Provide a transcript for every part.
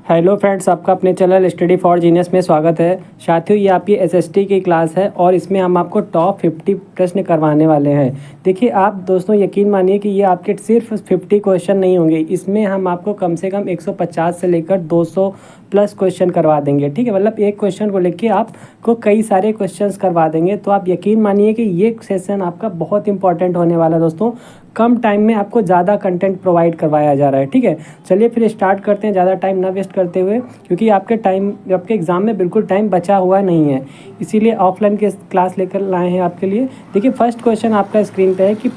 Hello friends, आपका अपने channel study for genius में स्वागत है। साथियों, ये आपकी एसएसटी की क्लास है और इसमें हम आपको टॉप 50 प्रश्न करवाने वाले हैं। देखिए आप दोस्तों, यकीन मानिए कि ये आपके सिर्फ 50 क्वेश्चन नहीं होंगे, इसमें हम आपको कम से कम 150 से लेकर 200 प्लस क्वेश्चन करवा देंगे। ठीक है, मतलब एक क्वेश्चन को लेके आपको कई सारे क्वेश्चंस करवा देंगे। तो आप यकीन मानिए कि ये सेशन आपका बहुत इंपॉर्टेंट होने वाला है दोस्तों। कम टाइम में आपको ज़्यादा कंटेंट प्रोवाइड करवाया जा रहा है। ठीक है, चलिए फिर स्टार्ट करते हैं, ज़्यादा टाइम ना वेस्ट करते हुए, क्योंकि आपके एग्ज़ाम में बिल्कुल टाइम बचा हुआ नहीं है, इसीलिए ऑफलाइन के क्लास लेकर लाए हैं आपके लिए। देखिए फर्स्ट क्वेश्चन आपका स्क्रीन पे है कि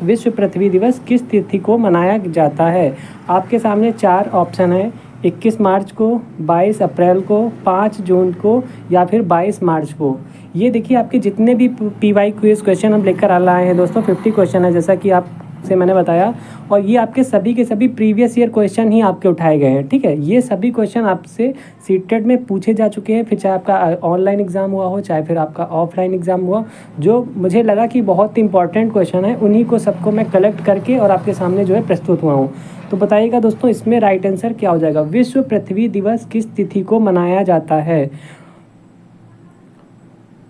विश्व पृथ्वी दिवस किस तिथि को मनाया जाता है। आपके सामने 4 ऑप्शन है, 21 मार्च को, 22 अप्रैल को, 5 जून को या फिर 22 मार्च को। ये देखिए आपके जितने भी पीवाई क्विज क्वेश्चन हम लेकर आ लाए हैं दोस्तों, 50 क्वेश्चन है जैसा कि आपसे मैंने बताया, और ये आपके सभी के सभी प्रीवियस ईयर क्वेश्चन ही आपके उठाए गए हैं। ठीक है, ये सभी क्वेश्चन आपसे सीटेट में पूछे जा चुके हैं, फिर चाहे आपका ऑनलाइन एग्ज़ाम हुआ हो चाहे फिर आपका ऑफलाइन एग्ज़ाम हुआ। जो मुझे लगा कि बहुत इंपॉर्टेंट क्वेश्चन है, उन्हीं को सबको मैं कलेक्ट करके और आपके सामने जो है प्रस्तुत हुआ हूँ। तो बताइएगा दोस्तों, इसमें राइट आंसर क्या हो जाएगा। विश्व पृथ्वी दिवस किस तिथि को मनाया जाता है।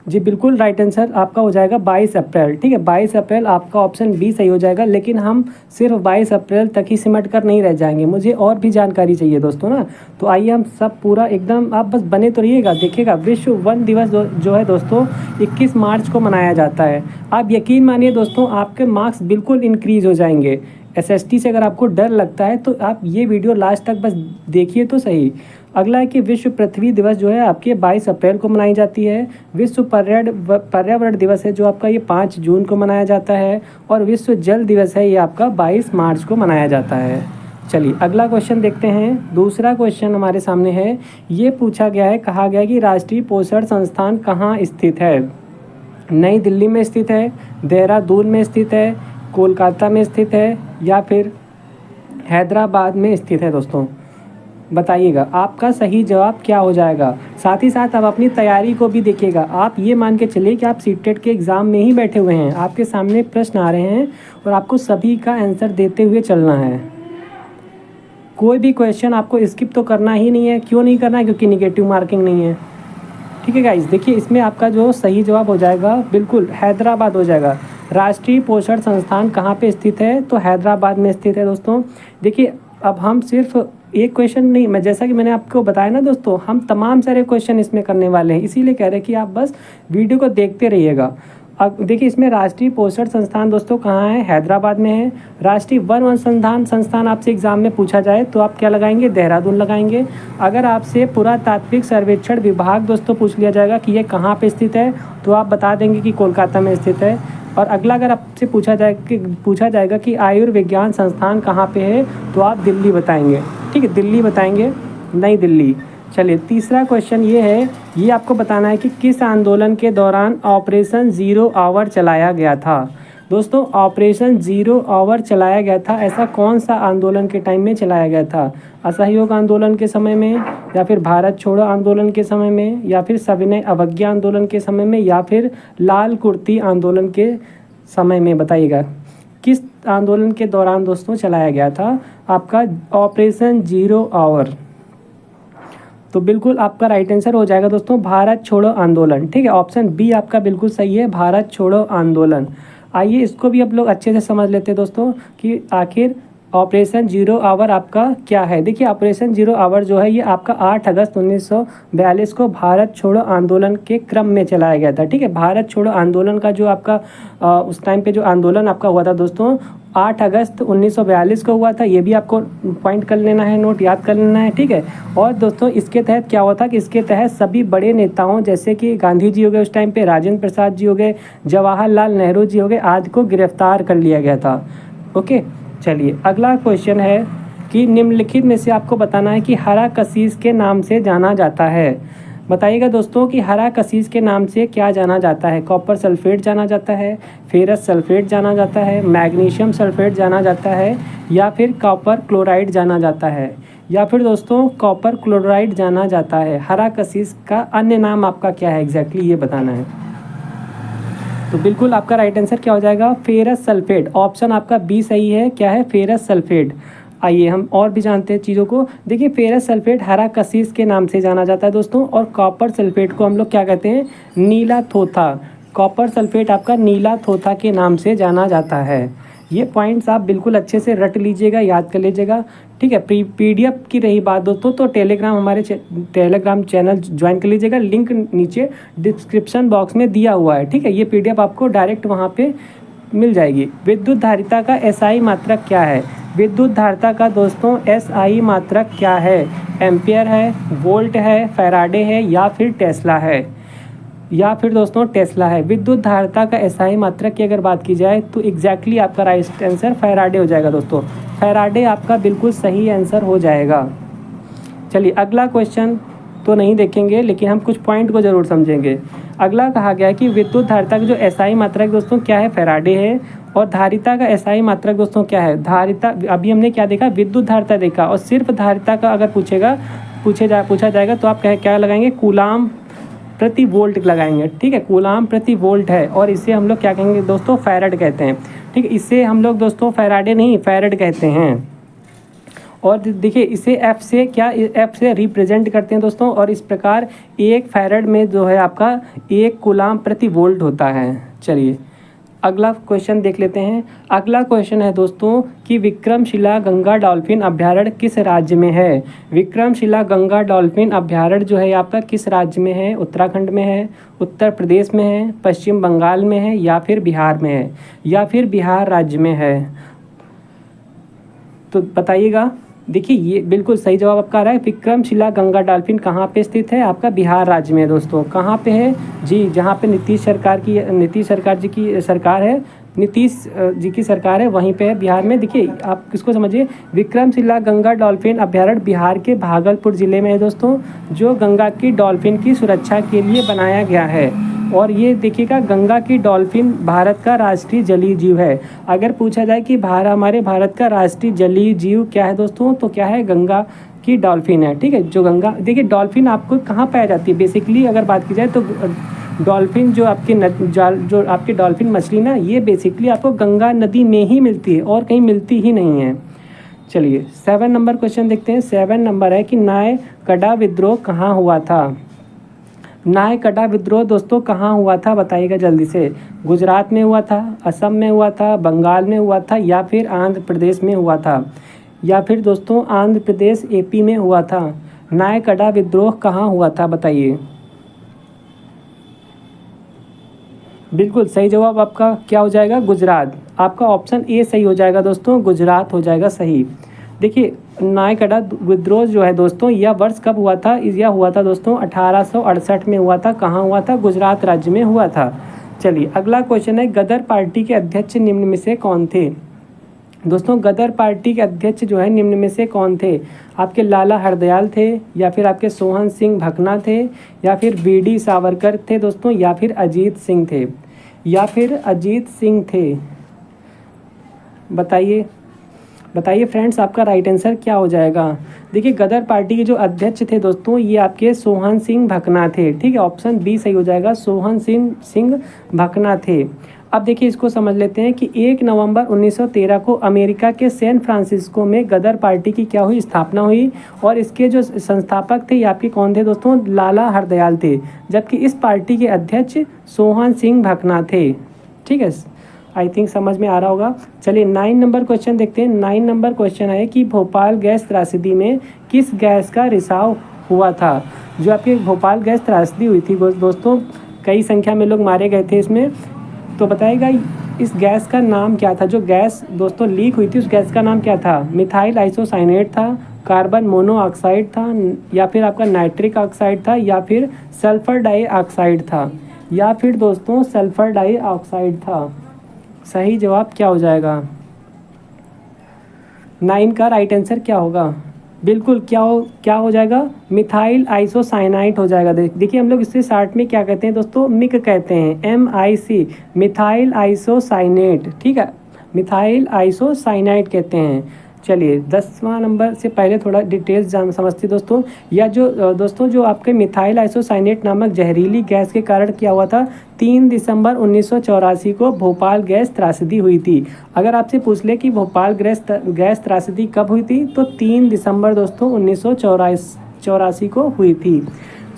जी बिल्कुल, राइट आंसर आपका हो जाएगा 22 अप्रैल। ठीक है, 22 अप्रैल आपका ऑप्शन बी सही हो जाएगा। लेकिन हम सिर्फ 22 अप्रैल तक ही सिमट कर नहीं रह जाएंगे, मुझे और भी जानकारी चाहिए दोस्तों ना। तो आइए हम सब पूरा एकदम, आप बस बने तो रहिएगा। देखिएगा, विश्व वन दिवस जो है दोस्तों 21 मार्च को मनाया जाता है। आप यकीन मानिए दोस्तों, आपके मार्क्स बिल्कुल इंक्रीज़ हो जाएंगे। एसएसटी से अगर आपको डर लगता है तो आप ये वीडियो लास्ट तक बस देखिए तो सही। अगला है कि विश्व पृथ्वी दिवस जो है आपके 22 अप्रैल को मनाई जाती है। विश्व पर्यावरण दिवस है जो आपका ये 5 जून को मनाया जाता है। और विश्व जल दिवस है ये आपका 22 मार्च को मनाया जाता है। चलिए अगला क्वेश्चन देखते हैं। दूसरा क्वेश्चन हमारे सामने है, ये पूछा गया है, कहा गया कि राष्ट्रीय पोषण संस्थान कहाँ स्थित है। नई दिल्ली में स्थित है, देहरादून में स्थित है, कोलकाता में स्थित है या फिर हैदराबाद में स्थित है। दोस्तों बताइएगा आपका सही जवाब क्या हो जाएगा। साथ ही साथ आप अपनी तैयारी को भी देखिएगा। आप ये मान के चलिए कि आप सीटेट के एग्ज़ाम में ही बैठे हुए हैं, आपके सामने प्रश्न आ रहे हैं और आपको सभी का आंसर देते हुए चलना है। कोई भी क्वेश्चन आपको स्किप तो करना ही नहीं है। क्यों नहीं करना है? क्योंकि निगेटिव मार्किंग नहीं है। ठीक है गाइस, देखिए इसमें आपका जो सही जवाब हो जाएगा बिल्कुल हैदराबाद हो जाएगा। राष्ट्रीय पोषण संस्थान कहाँ पे स्थित है, तो हैदराबाद में स्थित है। दोस्तों देखिए, अब हम सिर्फ एक क्वेश्चन नहीं, मैं जैसा कि मैंने आपको बताया ना दोस्तों, हम तमाम सारे क्वेश्चन इसमें करने वाले हैं, इसीलिए कह रहे हैं कि आप बस वीडियो को देखते रहिएगा। अब देखिए इसमें राष्ट्रीय पोषण संस्थान दोस्तों कहाँ है, हैदराबाद में है। राष्ट्रीय वन संस्थान आपसे एग्जाम में पूछा जाए तो आप क्या लगाएंगे, देहरादून लगाएंगे। अगर आपसे पुरातात्विक सर्वेक्षण विभाग दोस्तों पूछ लिया जाएगा कि ये कहाँ पे स्थित है, तो आप बता देंगे कि कोलकाता में स्थित है। और अगला अगर आपसे पूछा जाएगा कि आयुर्विज्ञान संस्थान कहाँ पे है, तो आप दिल्ली बताएंगे। ठीक है, दिल्ली बताएंगे, नई दिल्ली। चलिए तीसरा क्वेश्चन ये है, ये आपको बताना है कि किस आंदोलन के दौरान ऑपरेशन ज़ीरो आवर चलाया गया था। दोस्तों ऑपरेशन ज़ीरो आवर चलाया गया था, ऐसा कौन सा आंदोलन के टाइम में चलाया गया था। असहयोग आंदोलन के समय में, या फिर भारत छोड़ो आंदोलन के समय में, या फिर सविनय अवज्ञा आंदोलन के समय में, या फिर लाल कुर्ती आंदोलन के समय में। बताइएगा किस आंदोलन के दौरान दोस्तों चलाया गया था आपका ऑपरेशन ज़ीरो आवर। तो बिल्कुल आपका राइट आंसर हो जाएगा दोस्तों भारत छोड़ो आंदोलन। ठीक है, ऑप्शन बी आपका बिल्कुल सही है, भारत छोड़ो आंदोलन। आइए इसको भी आप लोग अच्छे से समझ लेते हैं दोस्तों कि आखिर ऑपरेशन ज़ीरो आवर आपका क्या है। देखिए ऑपरेशन ज़ीरो आवर जो है ये आपका 8 अगस्त 1942 को भारत छोड़ो आंदोलन के क्रम में चलाया गया था। ठीक है, भारत छोड़ो आंदोलन का जो आपका उस टाइम पे जो आंदोलन आपका हुआ था दोस्तों 8 अगस्त 1942 को हुआ था। ये भी आपको पॉइंट कर लेना है, नोट याद कर लेना है। ठीक है, और दोस्तों इसके तहत क्या हुआ था कि इसके तहत सभी बड़े नेताओं जैसे कि गांधी जी हो गए उस टाइम पे, राजेंद्र प्रसाद जी हो गए, जवाहरलाल नेहरू जी हो गए, आदि को गिरफ्तार कर लिया गया था। ओके, चलिए अगला क्वेश्चन है कि निम्नलिखित में से आपको बताना है कि हरा कशीस के नाम से जाना जाता है। बताइएगा दोस्तों कि हरा कशीस के नाम से क्या जाना जाता है। कॉपर सल्फेट जाना जाता है, फेरस सल्फेट जाना जाता है, मैग्नीशियम सल्फेट जाना जाता है, या फिर कॉपर क्लोराइड जाना जाता है, या फिर दोस्तों कॉपर क्लोराइड जाना जाता है। हरा कशीस का अन्य नाम आपका क्या है एग्जैक्टली ये बताना है। तो बिल्कुल आपका राइट आंसर क्या हो जाएगा, फेरस सल्फेट। ऑप्शन आपका बी सही है, क्या है, फेरस सल्फेट। आइए हम और भी जानते हैं चीज़ों को। देखिए फेरस सल्फेट हरा कशिश के नाम से जाना जाता है दोस्तों, और कॉपर सल्फेट को हम लोग क्या कहते हैं, नीला थोथा। कॉपर सल्फेट आपका नीला थोथा के नाम से जाना जाता है। ये पॉइंट्स आप बिल्कुल अच्छे से रट लीजिएगा, याद कर लीजिएगा, ठीक है। पीडीएफ की रही बात दोस्तों, तो टेलीग्राम हमारे टेलीग्राम चैनल ज्वाइन कर लीजिएगा, लिंक नीचे डिस्क्रिप्शन बॉक्स में दिया हुआ है, ठीक है। ये पीडीएफ आपको डायरेक्ट वहाँ पे मिल जाएगी। विद्युत धारिता का एसआई मात्रक क्या है? विद्युत धारिता का दोस्तों एसआई मात्रक क्या है? एम्पियर है, वोल्ट है, फैराडे है, या फिर टेस्ला है, या फिर दोस्तों टेस्ला है। विद्युत धारिता का एसआई मात्रक की अगर बात की जाए तो एग्जैक्टली आपका राइट आंसर फैराडे हो जाएगा दोस्तों। फैराडे आपका बिल्कुल सही आंसर हो जाएगा। चलिए अगला क्वेश्चन तो नहीं देखेंगे, लेकिन हम कुछ पॉइंट को ज़रूर समझेंगे। अगला कहा गया है कि विद्युत धारिता का जो एसआई मात्रक दोस्तों क्या है, फैराडे है। और धारिता का एसआई मात्रक दोस्तों क्या है, धारिता। अभी हमने क्या देखा, विद्युत धारिता देखा, और सिर्फ धारिता का अगर पूछा जाएगा तो आप क्या लगाएंगे, कूलाम प्रति वोल्ट लगाएंगे, ठीक है। कूलाम प्रति वोल्ट है, और इसे हम लोग क्या कहेंगे दोस्तों, फैराड कहते हैं, ठीक है। इसे हम लोग दोस्तों फैराडे नहीं फैराड कहते हैं। और देखिए इसे एफ से रिप्रेजेंट करते हैं दोस्तों, और इस प्रकार एक फैराड में जो है आपका 1 कूलाम प्रति वोल्ट होता है। चलिए अगला क्वेश्चन देख लेते हैं। अगला क्वेश्चन है दोस्तों कि विक्रमशिला गंगा डॉल्फिन अभ्यारण्य किस राज्य में है? विक्रमशिला गंगा डॉल्फिन अभ्यारण्य जो है आपका किस राज्य में है? उत्तराखंड में है, उत्तर प्रदेश में है, पश्चिम बंगाल में है, या फिर बिहार में है, या फिर बिहार राज्य में है? तो बताइएगा। देखिए ये बिल्कुल सही जवाब आपका आ रहा है। विक्रमशिला गंगा डॉल्फिन कहाँ पे स्थित है? आपका बिहार राज्य में है दोस्तों। कहाँ पे है जी? जहाँ पे नीतीश सरकार जी की सरकार है, नीतीश जी की सरकार है, वहीं पे है बिहार में। देखिए आप किसको समझिए, विक्रमशिला गंगा डॉल्फिन अभ्यारण्य बिहार के भागलपुर ज़िले में है दोस्तों, जो गंगा की डॉल्फिन की सुरक्षा के लिए बनाया गया है। और ये देखिएगा, गंगा की डॉल्फिन भारत का राष्ट्रीय जलीय जीव है। अगर पूछा जाए कि हमारे भारत का राष्ट्रीय जलीय जीव क्या है दोस्तों, तो क्या है, गंगा की डॉल्फिन है, ठीक है। जो गंगा, देखिए डॉल्फिन आपको कहाँ पाया जाती है बेसिकली अगर बात की जाए तो, डॉल्फिन जो आपकी डॉल्फिन मछली ना, ये बेसिकली आपको गंगा नदी में ही मिलती है, और कहीं मिलती ही नहीं है। चलिए 7 नंबर क्वेश्चन देखते हैं। 7 नंबर है कि नायकड़ा विद्रोह कहाँ हुआ था? नायकड़ा विद्रोह दोस्तों कहाँ हुआ था, बताइएगा जल्दी से। गुजरात में हुआ था, असम में हुआ था, बंगाल में हुआ था, या फिर आंध्र प्रदेश में हुआ था, या फिर दोस्तों आंध्र प्रदेश एपी में हुआ था। नायकड़ा विद्रोह कहाँ हुआ था बताइए। बिल्कुल सही जवाब आपका क्या हो जाएगा, गुजरात। आपका ऑप्शन ए सही हो जाएगा दोस्तों, गुजरात हो जाएगा सही। देखिए नायकड़ा विद्रोह जो है दोस्तों, यह वर्ष कब हुआ था? यह हुआ था दोस्तों 1868 में हुआ था। कहाँ हुआ था? गुजरात राज्य में हुआ था। चलिए अगला क्वेश्चन है, गदर पार्टी के अध्यक्ष निम्न में से कौन थे? दोस्तों गदर पार्टी के अध्यक्ष जो है निम्न में से कौन थे? आपके लाला हरदयाल थे, या फिर आपके सोहन सिंह भकना थे, या फिर बीडी सावरकर थे दोस्तों, या फिर अजीत सिंह थे, या फिर अजीत सिंह थे? बताइए फ्रेंड्स, आपका राइट आंसर क्या हो जाएगा। देखिए गदर पार्टी के जो अध्यक्ष थे दोस्तों, ये आपके सोहन सिंह भकना थे, ठीक है। ऑप्शन बी सही हो जाएगा, सोहन सिंह भकना थे। अब देखिए इसको समझ लेते हैं कि 1 नवंबर 1913 को अमेरिका के सैन फ्रांसिस्को में गदर पार्टी की क्या हुई, स्थापना हुई। और इसके जो संस्थापक थे ये आपके कौन थे दोस्तों, लाला हरदयाल थे, जबकि इस पार्टी के अध्यक्ष सोहन सिंह भकना थे, ठीक है। आई थिंक समझ में आ रहा होगा। चलिए 9 नंबर क्वेश्चन देखते हैं। 9 नंबर क्वेश्चन है कि भोपाल गैस त्रासदी में किस गैस का रिसाव हुआ था? जो आपकी भोपाल गैस त्रासदी हुई थी दोस्तों, कई संख्या में लोग मारे गए थे इसमें, तो बताइएगा इस गैस का नाम क्या था? जो गैस दोस्तों लीक हुई थी उस गैस का नाम क्या था? मिथाइल आइसोसाइनेट था, कार्बन मोनोऑक्साइड था, या फिर आपका नाइट्रिक ऑक्साइड था, या फिर सल्फर डाइऑक्साइड था, या फिर दोस्तों सल्फर डाइऑक्साइड था? सही जवाब क्या हो जाएगा? 9 का राइट आंसर क्या होगा? बिल्कुल क्या हो जाएगा? मिथाइल आइसोसाइनाइट हो जाएगा। देखिए हम लोग इससे शार्ट में क्या कहते हैं दोस्तों, मिक कहते हैं, MIC, मिथाइल आइसोसाइनेट, ठीक है, मिथाइल आइसोसाइनाइट कहते हैं। चलिए 10वां नंबर से पहले थोड़ा डिटेल्स जान समझते दोस्तों। या जो दोस्तों जो आपके मिथाइल आइसोसाइनेट नामक जहरीली गैस के कारण क्या हुआ था, 3 दिसंबर 1984 को भोपाल गैस त्रासदी हुई थी। अगर आपसे पूछ ले कि भोपाल गैस त्रासदी कब हुई थी, तो 3 दिसंबर दोस्तों 1984 को हुई थी।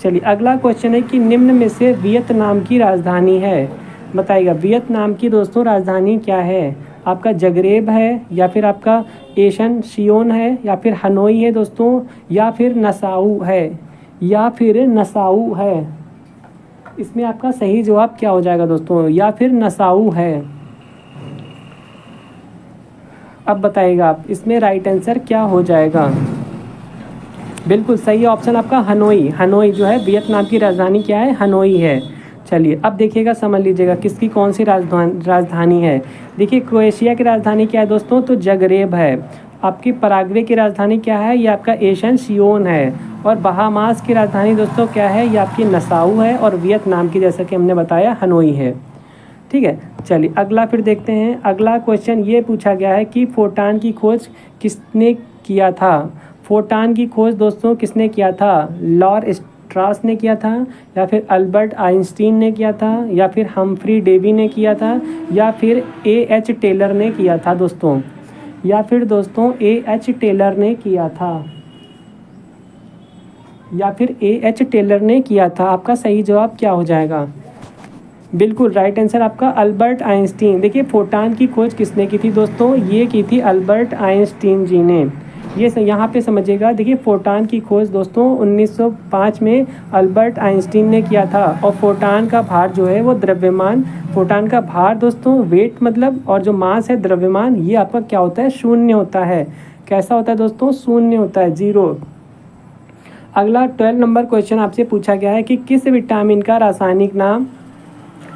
चलिए अगला क्वेश्चन है कि निम्न में से वियतनाम की राजधानी है, बताइएगा वियतनाम की दोस्तों राजधानी क्या है। आपका जगरेब है, या फिर आपका एशनसियोन है, या फिर हनोई है दोस्तों, या फिर नसाऊ है, या फिर नसाऊ है। इसमें आपका सही जवाब क्या हो जाएगा दोस्तों, या फिर नसाऊ है। अब बताइएगा आप इसमें राइट आंसर क्या हो जाएगा। बिल्कुल सही ऑप्शन आपका हनोई। हनोई जो है वियतनाम की राजधानी क्या है, हनोई है। चलिए अब देखिएगा, समझ लीजिएगा किसकी कौन सी राजधानी है। देखिए क्रोएशिया की राजधानी क्या है दोस्तों, तो जगरेब है। आपकी पराग्वे की राजधानी क्या है, ये आपका एशनसियोन है। और बहामास की राजधानी दोस्तों क्या है, ये आपकी नसाऊ है। और वियतनाम की जैसा कि हमने बताया हनोई है। ठीक है, चलिए अगला फिर देखते हैं। अगला क्वेश्चन ये पूछा गया है कि फोटान की खोज किसने किया था। फोटान की खोज दोस्तों किसने किया था, लॉर स्ट्रास ने किया था, या फिर अल्बर्ट आइंस्टीन ने किया था, या फिर हम्फ्री डेवी ने किया था, या फिर A.H. टेलर ने किया था दोस्तों, या फिर दोस्तों A.H. टेलर ने किया था, या फिर A.H. टेलर ने किया था। आपका सही जवाब क्या हो जाएगा। बिल्कुल राइट आंसर आपका अल्बर्ट आइंस्टीन। देखिए फोटान की खोज किसने की थी दोस्तों, ये की थी अल्बर्ट आइंस्टीन जी ने। ये यहाँ पे समझिएगा, देखिए फोटान की खोज दोस्तों 1905 में अल्बर्ट आइंस्टीन ने किया था। और फोटान का भार जो है वो द्रव्यमान, फोटान का भार दोस्तों वेट मतलब, और जो मास है द्रव्यमान, ये आपका क्या होता है, शून्य होता है। कैसा होता है दोस्तों, शून्य होता है, 0। अगला 12 नंबर क्वेश्चन आपसे पूछा गया है कि किस विटामिन का रासायनिक नाम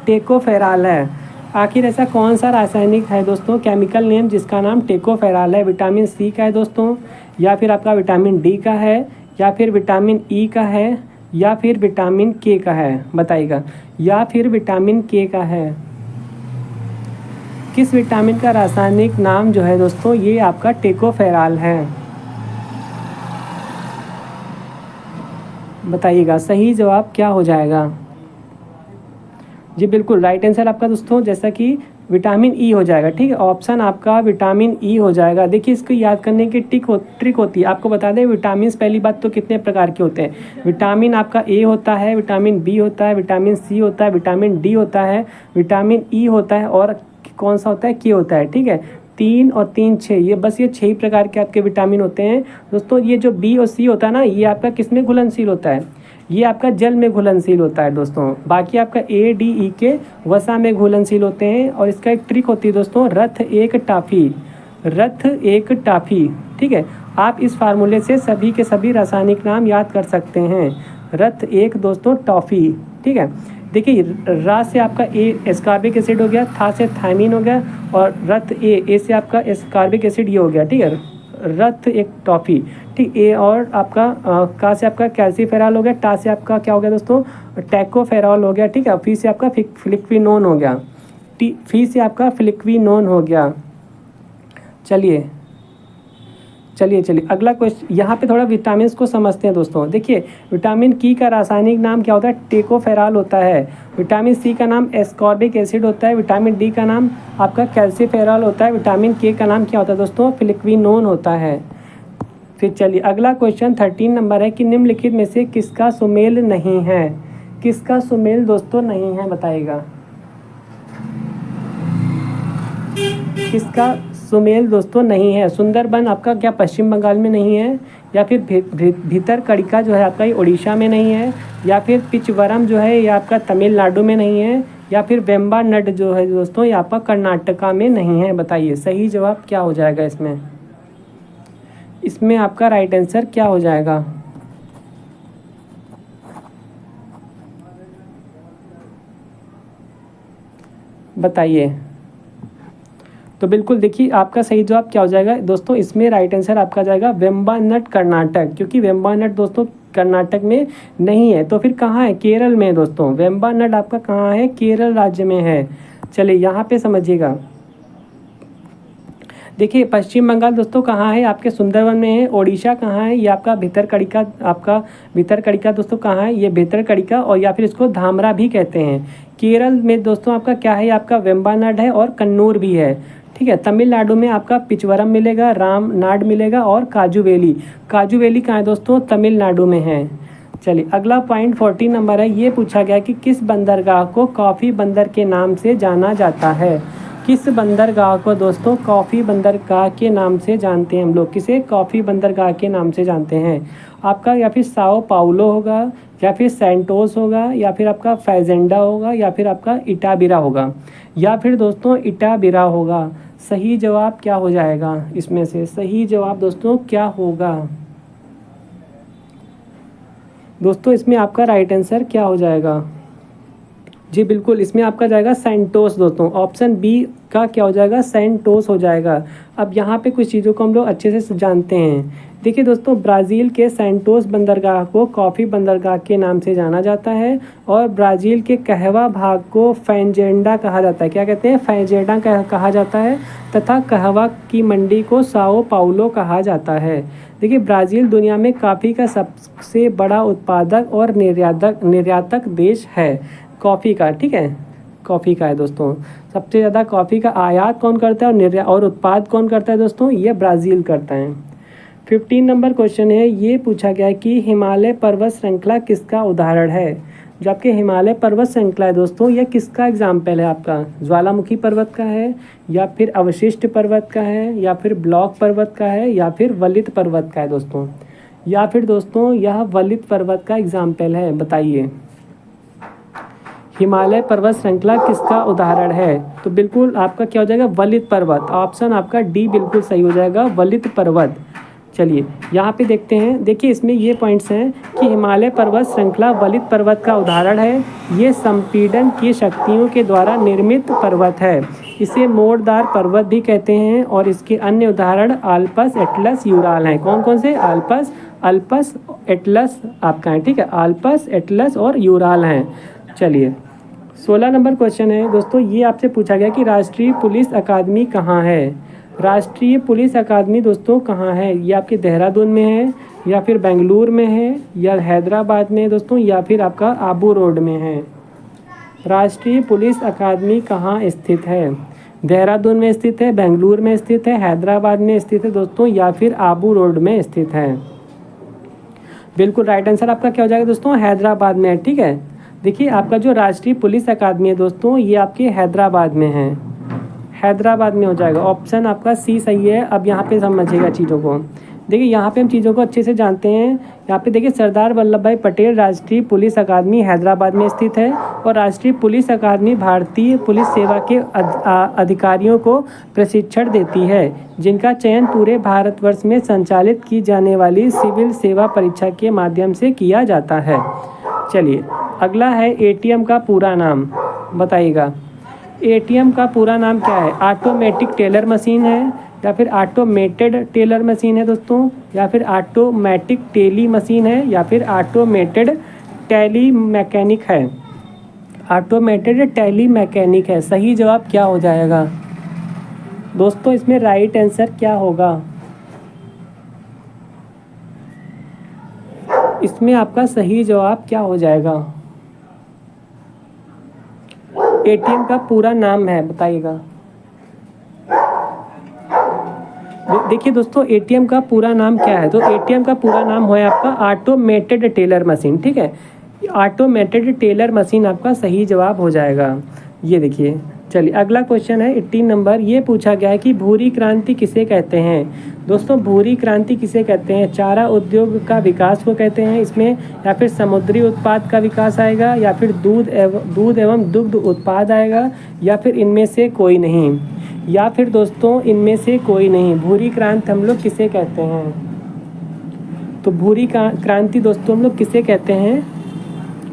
टेकोफेराल है। आखिर ऐसा कौन सा रासायनिक है दोस्तों, केमिकल नेम जिसका नाम टेकोफेराल है। विटामिन सी का है दोस्तों, या फिर आपका विटामिन डी का है, या फिर विटामिन ई का है, या फिर विटामिन के का है, बताइएगा। या फिर विटामिन के का है। किस विटामिन का रासायनिक नाम जो है दोस्तों, ये आपका टेकोफेराल है, बताइएगा सही जवाब क्या हो जाएगा। जी बिल्कुल राइट आंसर आपका दोस्तों जैसा कि विटामिन ई हो जाएगा। ठीक है, ऑप्शन आपका विटामिन ई हो जाएगा। देखिए इसको याद करने की ट्रिक होती है। आपको बता दें विटामिन पहली बात तो कितने प्रकार के होते हैं। विटामिन आपका ए होता है, विटामिन बी होता है, विटामिन सी होता है, विटामिन डी होता है, विटामिन ई होता है, और कौन सा होता है, के होता है। ठीक है, 3 और 3 6, ये बस ये 6 प्रकार के आपके विटामिन होते हैं दोस्तों। ये जो बी और सी होता है ना, ये आपका किस में घुलनशील होता है, ये आपका जल में घुलनशील होता है दोस्तों। बाकी आपका ए डी ई के वसा में घुलनशील होते हैं। और इसका एक ट्रिक होती है दोस्तों, रथ एक टाफी, रथ एक टाफी। ठीक है, आप इस फार्मूले से सभी के सभी रासायनिक नाम याद कर सकते हैं। रथ एक दोस्तों टॉफ़ी। ठीक है, देखिए रा से आपका ए एस्कार्बिक एसिड हो गया, था से थायमीन हो गया, और रथ ए से आपका एस्कार्बिक एसिड ये हो गया। ठीक है, रथ एक टॉफ़ी। ठीक, ए और आपका का से आपका कैल्सीफेरॉल हो गया, टा से आपका क्या हो गया दोस्तों, टैकोफेरॉल हो गया। ठीक है, फी से आपका फ्लिक्विनोन हो गया, फी से आपका फ्लिक्विनोन हो गया। चलिए अगला क्वेश्चन, यहाँ पे थोड़ा विटामिन को समझते हैं दोस्तों। देखिए विटामिन की का रासायनिक नाम क्या होता है, टेकोफेरॉल होता है। विटामिन सी का नाम एस्कॉर्बिक एसिड होता है। विटामिन डी का नाम आपका कैल्सीफेरॉल होता है। विटामिन के का नाम क्या होता है दोस्तों, फ्लिक्विनोन होता है। फिर चलिए अगला क्वेश्चन 13 नंबर है कि निम्नलिखित में से किसका सुमेल नहीं है। किसका सुमेल दोस्तों नहीं है, बताइएगा। किसका सुमेल दोस्तों नहीं है। सुंदरबन आपका क्या पश्चिम बंगाल में नहीं है, या फिर भीतर कड़िका जो है आपका ये उड़ीसा में नहीं है, या फिर पिचवरम जो है ये आपका तमिलनाडु में नहीं है, या फिर वेम्बानड जो है दोस्तों ये आपका कर्नाटका में नहीं है। बताइए सही जवाब क्या हो जाएगा इसमें। इसमें आपका राइट आंसर क्या हो जाएगा। बताइए। तो बिल्कुल देखिए आपका सही जवाब क्या हो जाएगा दोस्तों, इसमें राइट आंसर आपका जाएगा वेम्बानड कर्नाटक, क्योंकि वेम्बानड दोस्तों कर्नाटक में नहीं है। तो फिर कहाँ है, केरल में दोस्तों। वेम्बानड आपका कहाँ है, केरल राज्य में है। चलिए यहाँ पे समझिएगा, देखिए पश्चिम बंगाल दोस्तों कहाँ है, आपके सुंदरवन में है। ओडिशा कहाँ है, ये आपका भितरकनिका, आपका भितरकनिका दोस्तों कहाँ है, ये भितरकनिका और या फिर इसको धामरा भी कहते हैं। केरल में दोस्तों आपका क्या है, आपका वेम्बानाड है और कन्नूर भी है, ठीक है। तमिलनाडु में आपका पिचवरम मिलेगा, रामनाड मिलेगा और काजू वैली। काजू वैली कहाँ है दोस्तों, तमिलनाडु में है। चलिए अगला पॉइंट 14 नंबर है, ये पूछा गया कि किस बंदरगाह को कॉफ़ी बंदर के नाम से जाना जाता है। किस बंदरगाह को दोस्तों कॉफ़ी बंदरगाह के नाम से जानते हैं हम लोग, किसे कॉफ़ी बंदरगाह के नाम से जानते हैं। आपका या फिर साओ पाउलो होगा, या फिर सैंटोस होगा, या फिर आपका फैजेंडा होगा, या फिर आपका इटाबिरा होगा, या फिर दोस्तों इटाबिरा होगा। सही जवाब क्या हो जाएगा, इसमें से सही जवाब दोस्तों क्या होगा दोस्तों, इसमें आपका राइट आंसर क्या हो जाएगा। जी बिल्कुल, इसमें आपका जाएगा सैंटोस दोस्तों, ऑप्शन बी का क्या हो जाएगा, सैंटोस हो जाएगा। अब यहाँ पे कुछ चीज़ों को हम लोग अच्छे से जानते हैं। देखिए दोस्तों, ब्राज़ील के सैंटोस बंदरगाह को कॉफ़ी बंदरगाह के नाम से जाना जाता है और ब्राज़ील के कहवा भाग को फैजेंडा कहा जाता है। क्या कहते हैं, फैजेंडा कहा जाता है, तथा कहवा की मंडी को साओ पाउलो कहा जाता है। देखिए ब्राज़ील दुनिया में कॉफ़ी का सबसे बड़ा उत्पादक और निर्यातक देश है कॉफ़ी का, ठीक है, कॉफ़ी का है दोस्तों। सबसे ज़्यादा कॉफ़ी का आयात कौन करता है और उत्पाद कौन करता है दोस्तों, ये ब्राज़ील करता है। 15 नंबर क्वेश्चन है, ये पूछा गया कि हिमालय पर्वत श्रृंखला किसका उदाहरण है। जो आपके हिमालय पर्वत श्रृंखला है दोस्तों, यह किसका एग्जाम्पल है, आपका ज्वालामुखी पर्वत का है, या फिर अवशिष्ट पर्वत का है, या फिर ब्लॉक पर्वत का है, या फिर वलित पर्वत का है दोस्तों, या फिर दोस्तों यह वलित पर्वत का एग्जाम्पल है। बताइए हिमालय पर्वत श्रृंखला किसका उदाहरण है। तो बिल्कुल आपका क्या हो जाएगा, वलित पर्वत। ऑप्शन आपका डी बिल्कुल सही हो जाएगा, वलित पर्वत। चलिए यहाँ पे देखते हैं। देखिए इसमें ये पॉइंट्स हैं कि हिमालय पर्वत श्रृंखला वलित पर्वत का उदाहरण है। ये संपीड़न की शक्तियों के द्वारा निर्मित पर्वत है। इसे मोड़दार पर्वत भी कहते हैं और इसके अन्य उदाहरण आल्पस, एटलस, यूराल हैं। कौन कौन से, अल्पस, एटलस आपका है, ठीक है, आल्पस, एटलस और यूराल हैं। चलिए 16 नंबर क्वेश्चन है दोस्तों, ये आपसे पूछा गया कि राष्ट्रीय पुलिस अकादमी कहाँ है। राष्ट्रीय पुलिस अकादमी दोस्तों कहाँ है, ये आपके देहरादून में है, या फिर बेंगलुरु में है, या हैदराबाद में है दोस्तों, या फिर आपका आबू रोड में है। राष्ट्रीय पुलिस अकादमी कहाँ स्थित है, देहरादून में स्थित है, बेंगलुरु में स्थित है, हैदराबाद में स्थित है दोस्तों, या फिर आबू रोड में स्थित है। बिल्कुल राइट आंसर आपका क्या हो जाएगा दोस्तों, हैदराबाद में है, ठीक है। देखिए आपका जो राष्ट्रीय पुलिस अकादमी है दोस्तों, ये आपके हैदराबाद में है, हैदराबाद में हो जाएगा। ऑप्शन आपका सी सही है। अब यहाँ पे समझिएगा चीज़ों को। देखिए यहाँ पे हम चीज़ों को अच्छे से जानते हैं। यहाँ पे देखिए सरदार वल्लभ भाई पटेल राष्ट्रीय पुलिस अकादमी हैदराबाद में स्थित है और राष्ट्रीय पुलिस अकादमी भारतीय पुलिस सेवा के अधिकारियों को प्रशिक्षण देती है, जिनका चयन पूरे भारतवर्ष में संचालित की जाने वाली सिविल सेवा परीक्षा के माध्यम से किया जाता है। चलिए अगला है एटीएम का पूरा नाम, बताइएगा एटीएम का पूरा नाम क्या है। ऑटोमेटिक टेलर मशीन है, या फिर ऑटोमेटेड टेलर मशीन है दोस्तों, या फिर ऑटोमेटिक टेली मशीन है, या फिर ऑटोमेटेड टैली मैकेनिक है। ऑटोमेटेड टैली मैकेनिक है। सही जवाब क्या हो जाएगा दोस्तों, इसमें राइट आंसर क्या होगा, इसमें आपका सही जवाब क्या हो जाएगा। एटीएम का पूरा नाम है, बताइएगा। देखिए दोस्तों एटीएम का पूरा नाम क्या है, तो एटीएम का पूरा नाम है आपका ऑटोमेटेड टेलर मशीन, ठीक है। ऑटोमेटेड टेलर मशीन आपका सही जवाब हो जाएगा। ये देखिए चलिए अगला क्वेश्चन है 18 नंबर। ये पूछा गया है कि भूरी क्रांति किसे कहते हैं। दोस्तों भूरी क्रांति किसे कहते हैं, चारा उद्योग का विकास को कहते हैं इसमें, या फिर समुद्री उत्पाद का विकास आएगा, या फिर दूध एवं दुग्ध उत्पाद आएगा, या फिर इनमें से कोई नहीं, या फिर दोस्तों इनमें से कोई नहीं। भूरी क्रांति हम लोग किसे कहते हैं, तो भूरी क्रांति दोस्तों हम लोग किसे कहते हैं,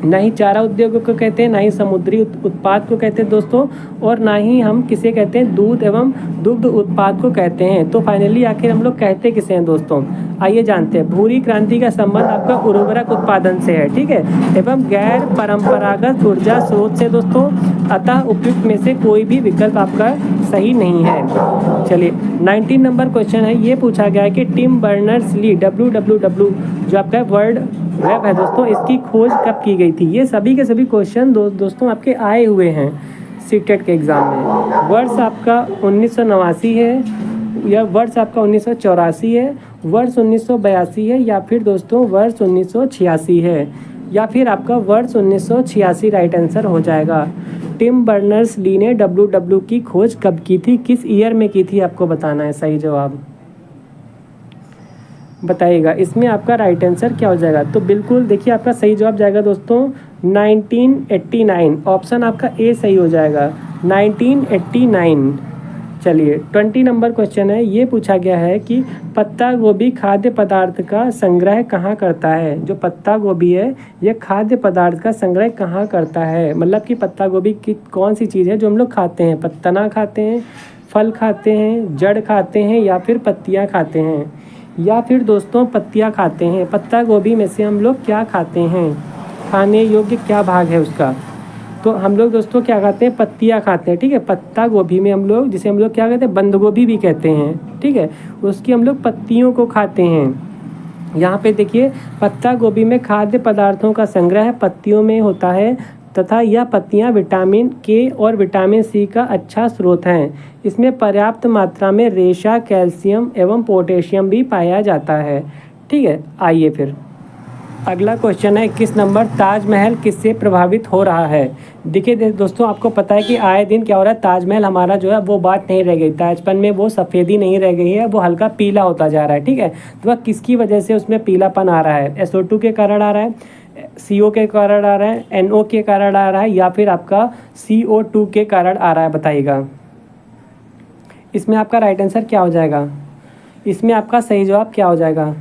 ना ही चारा उद्योग को कहते हैं, ना ही समुद्री उत्पाद को कहते हैं दोस्तों, और ना ही हम किसे कहते हैं, दूध एवं दुग्ध उत्पाद को कहते हैं। तो फाइनली आखिर हम लोग कहते किसे हैं दोस्तों, आइए जानते हैं। भूरी क्रांति का संबंध आपका उर्वरक उत्पादन से है, ठीक है, एवं गैर परंपरागत ऊर्जा स्रोत से दोस्तों। अतः उपयुक्त में से कोई भी विकल्प आपका सही नहीं है। चलिए 19 नंबर क्वेश्चन है, ये पूछा गया है कि टिम बर्नर्स-ली www जो आपका वर्ल्ड वेब है दोस्तों, इसकी खोज कब की गई थी। ये सभी के सभी क्वेश्चन दोस्तों आपके आए हुए हैं सीटेट के एग्ज़ाम में। वर्ष आपका 1989 है या वर्ष आपका 1984 है, वर्ष 1982 है या फिर दोस्तों वर्ष 1986 है या फिर आपका वर्ष 1986 राइट आंसर हो जाएगा। टिम बर्नर्स-ली ने www की खोज कब की थी, किस ईयर में की थी, आपको बताना है सही जवाब बताइएगा। इसमें आपका राइट आंसर क्या हो जाएगा, तो बिल्कुल देखिए आपका सही जवाब जाएगा दोस्तों 1989, ऑप्शन आपका ए सही हो जाएगा 1989। चलिए 20 नंबर क्वेश्चन है, ये पूछा गया है कि पत्ता गोभी खाद्य पदार्थ का संग्रह कहाँ करता है। जो पत्ता गोभी है ये खाद्य पदार्थ का संग्रह कहाँ करता है, मतलब कि पत्ता गोभी की कौन सी चीज़ है जो हम लोग खाते हैं, तना खाते हैं, फल खाते हैं, जड़ खाते हैं या फिर पत्तियाँ खाते हैं, या फिर दोस्तों पत्तियाँ खाते हैं। पत्ता गोभी में से हम लोग क्या खाते हैं, खाने योग्य क्या भाग है उसका, तो हम लोग दोस्तों क्या खाते हैं, पत्तियाँ खाते हैं। ठीक है, पत्ता गोभी में हम लोग, जिसे हम लोग क्या कहते हैं, बंद गोभी भी कहते हैं। ठीक है, उसकी हम लोग पत्तियों को खाते हैं। यहाँ पे देखिए पत्ता गोभी में खाद्य पदार्थों का संग्रह पत्तियों में होता है तथा यह पत्तियाँ विटामिन के और विटामिन सी का अच्छा स्रोत हैं। इसमें पर्याप्त मात्रा में रेशा, कैल्शियम एवं पोटेशियम भी पाया जाता है। ठीक है, आइए फिर अगला क्वेश्चन है 21 नंबर, ताजमहल किससे प्रभावित हो रहा है। देखिए दोस्तों आपको पता है कि आए दिन क्या हो रहा है, ताजमहल हमारा जो है वो बात नहीं रह गई, ताजपन में वो सफ़ेदी नहीं रह गई है, वो हल्का पीला होता जा रहा है। ठीक है, तो वह किसकी वजह से उसमें पीलापन आ रहा है, SO2 के कारण आ रहा है, CO के कारण आ रहा है, NO के कारण आ रहा है या फिर आपका CO2 के कारण आ रहा है, बताइएगा। इसमें आपका राइट आंसर क्या हो जाएगा, इसमें आपका सही जवाब क्या हो जाएगा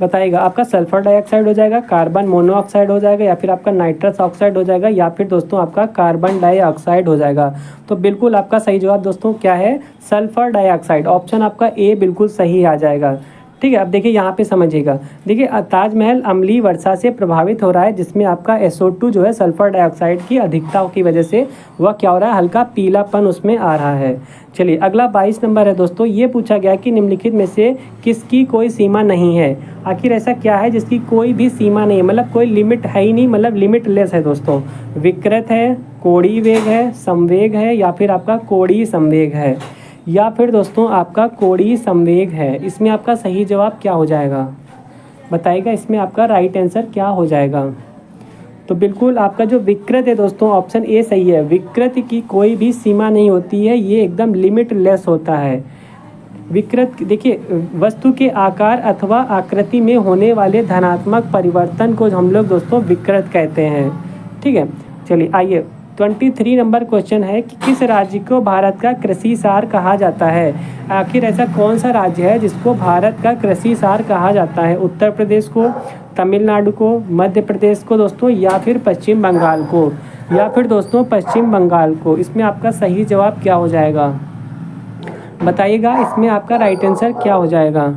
बताइएगा। आपका सल्फर डाइऑक्साइड हो जाएगा, कार्बन मोनोऑक्साइड हो जाएगा या फिर आपका नाइट्रस ऑक्साइड हो जाएगा या फिर दोस्तों आपका कार्बन डाइऑक्साइड हो जाएगा। तो बिल्कुल आपका सही जवाब दोस्तों क्या है, सल्फर डाइऑक्साइड, ऑप्शन आपका ए बिल्कुल सही आ जाएगा। ठीक है, अब देखिए यहाँ पे समझिएगा, देखिए ताजमहल अम्लीय वर्षा से प्रभावित हो रहा है जिसमें आपका SO2 जो है सल्फर डाइऑक्साइड की अधिकता की वजह से वह क्या हो रहा है, हल्का पीलापन उसमें आ रहा है। चलिए अगला 22 नंबर है दोस्तों, ये पूछा गया कि निम्नलिखित में से किसकी कोई सीमा नहीं है। आखिर ऐसा क्या है जिसकी कोई भी सीमा नहीं है, मतलब कोई लिमिट है ही नहीं, मतलब लिमिटलेस है दोस्तों। विकृत है, कोणीय वेग है, संवेग है या फिर आपका कोणीय संवेग है या फिर दोस्तों आपका कोणीय संवेग है। इसमें आपका सही जवाब क्या हो जाएगा बताइएगा, इसमें आपका राइट आंसर क्या हो जाएगा। तो बिल्कुल आपका जो विकृत है दोस्तों, ऑप्शन ए सही है। विकृत की कोई भी सीमा नहीं होती है, ये एकदम लिमिटलेस होता है। विकृत देखिए वस्तु के आकार अथवा आकृति में होने वाले धनात्मक परिवर्तन को हम लोग दोस्तों विकृत कहते हैं। ठीक है, चलिए आइए 23 नंबर क्वेश्चन है कि किस राज्य को भारत का कृषि सार कहा जाता है। आखिर ऐसा कौन सा राज्य है जिसको भारत का कृषि सार कहा जाता है। उत्तर प्रदेश को, तमिलनाडु को, मध्य प्रदेश को दोस्तों या फिर पश्चिम बंगाल को, या फिर दोस्तों पश्चिम बंगाल को। इसमें आपका सही जवाब क्या हो जाएगा बताइएगा, इसमें आपका राइट आंसर क्या हो जाएगा।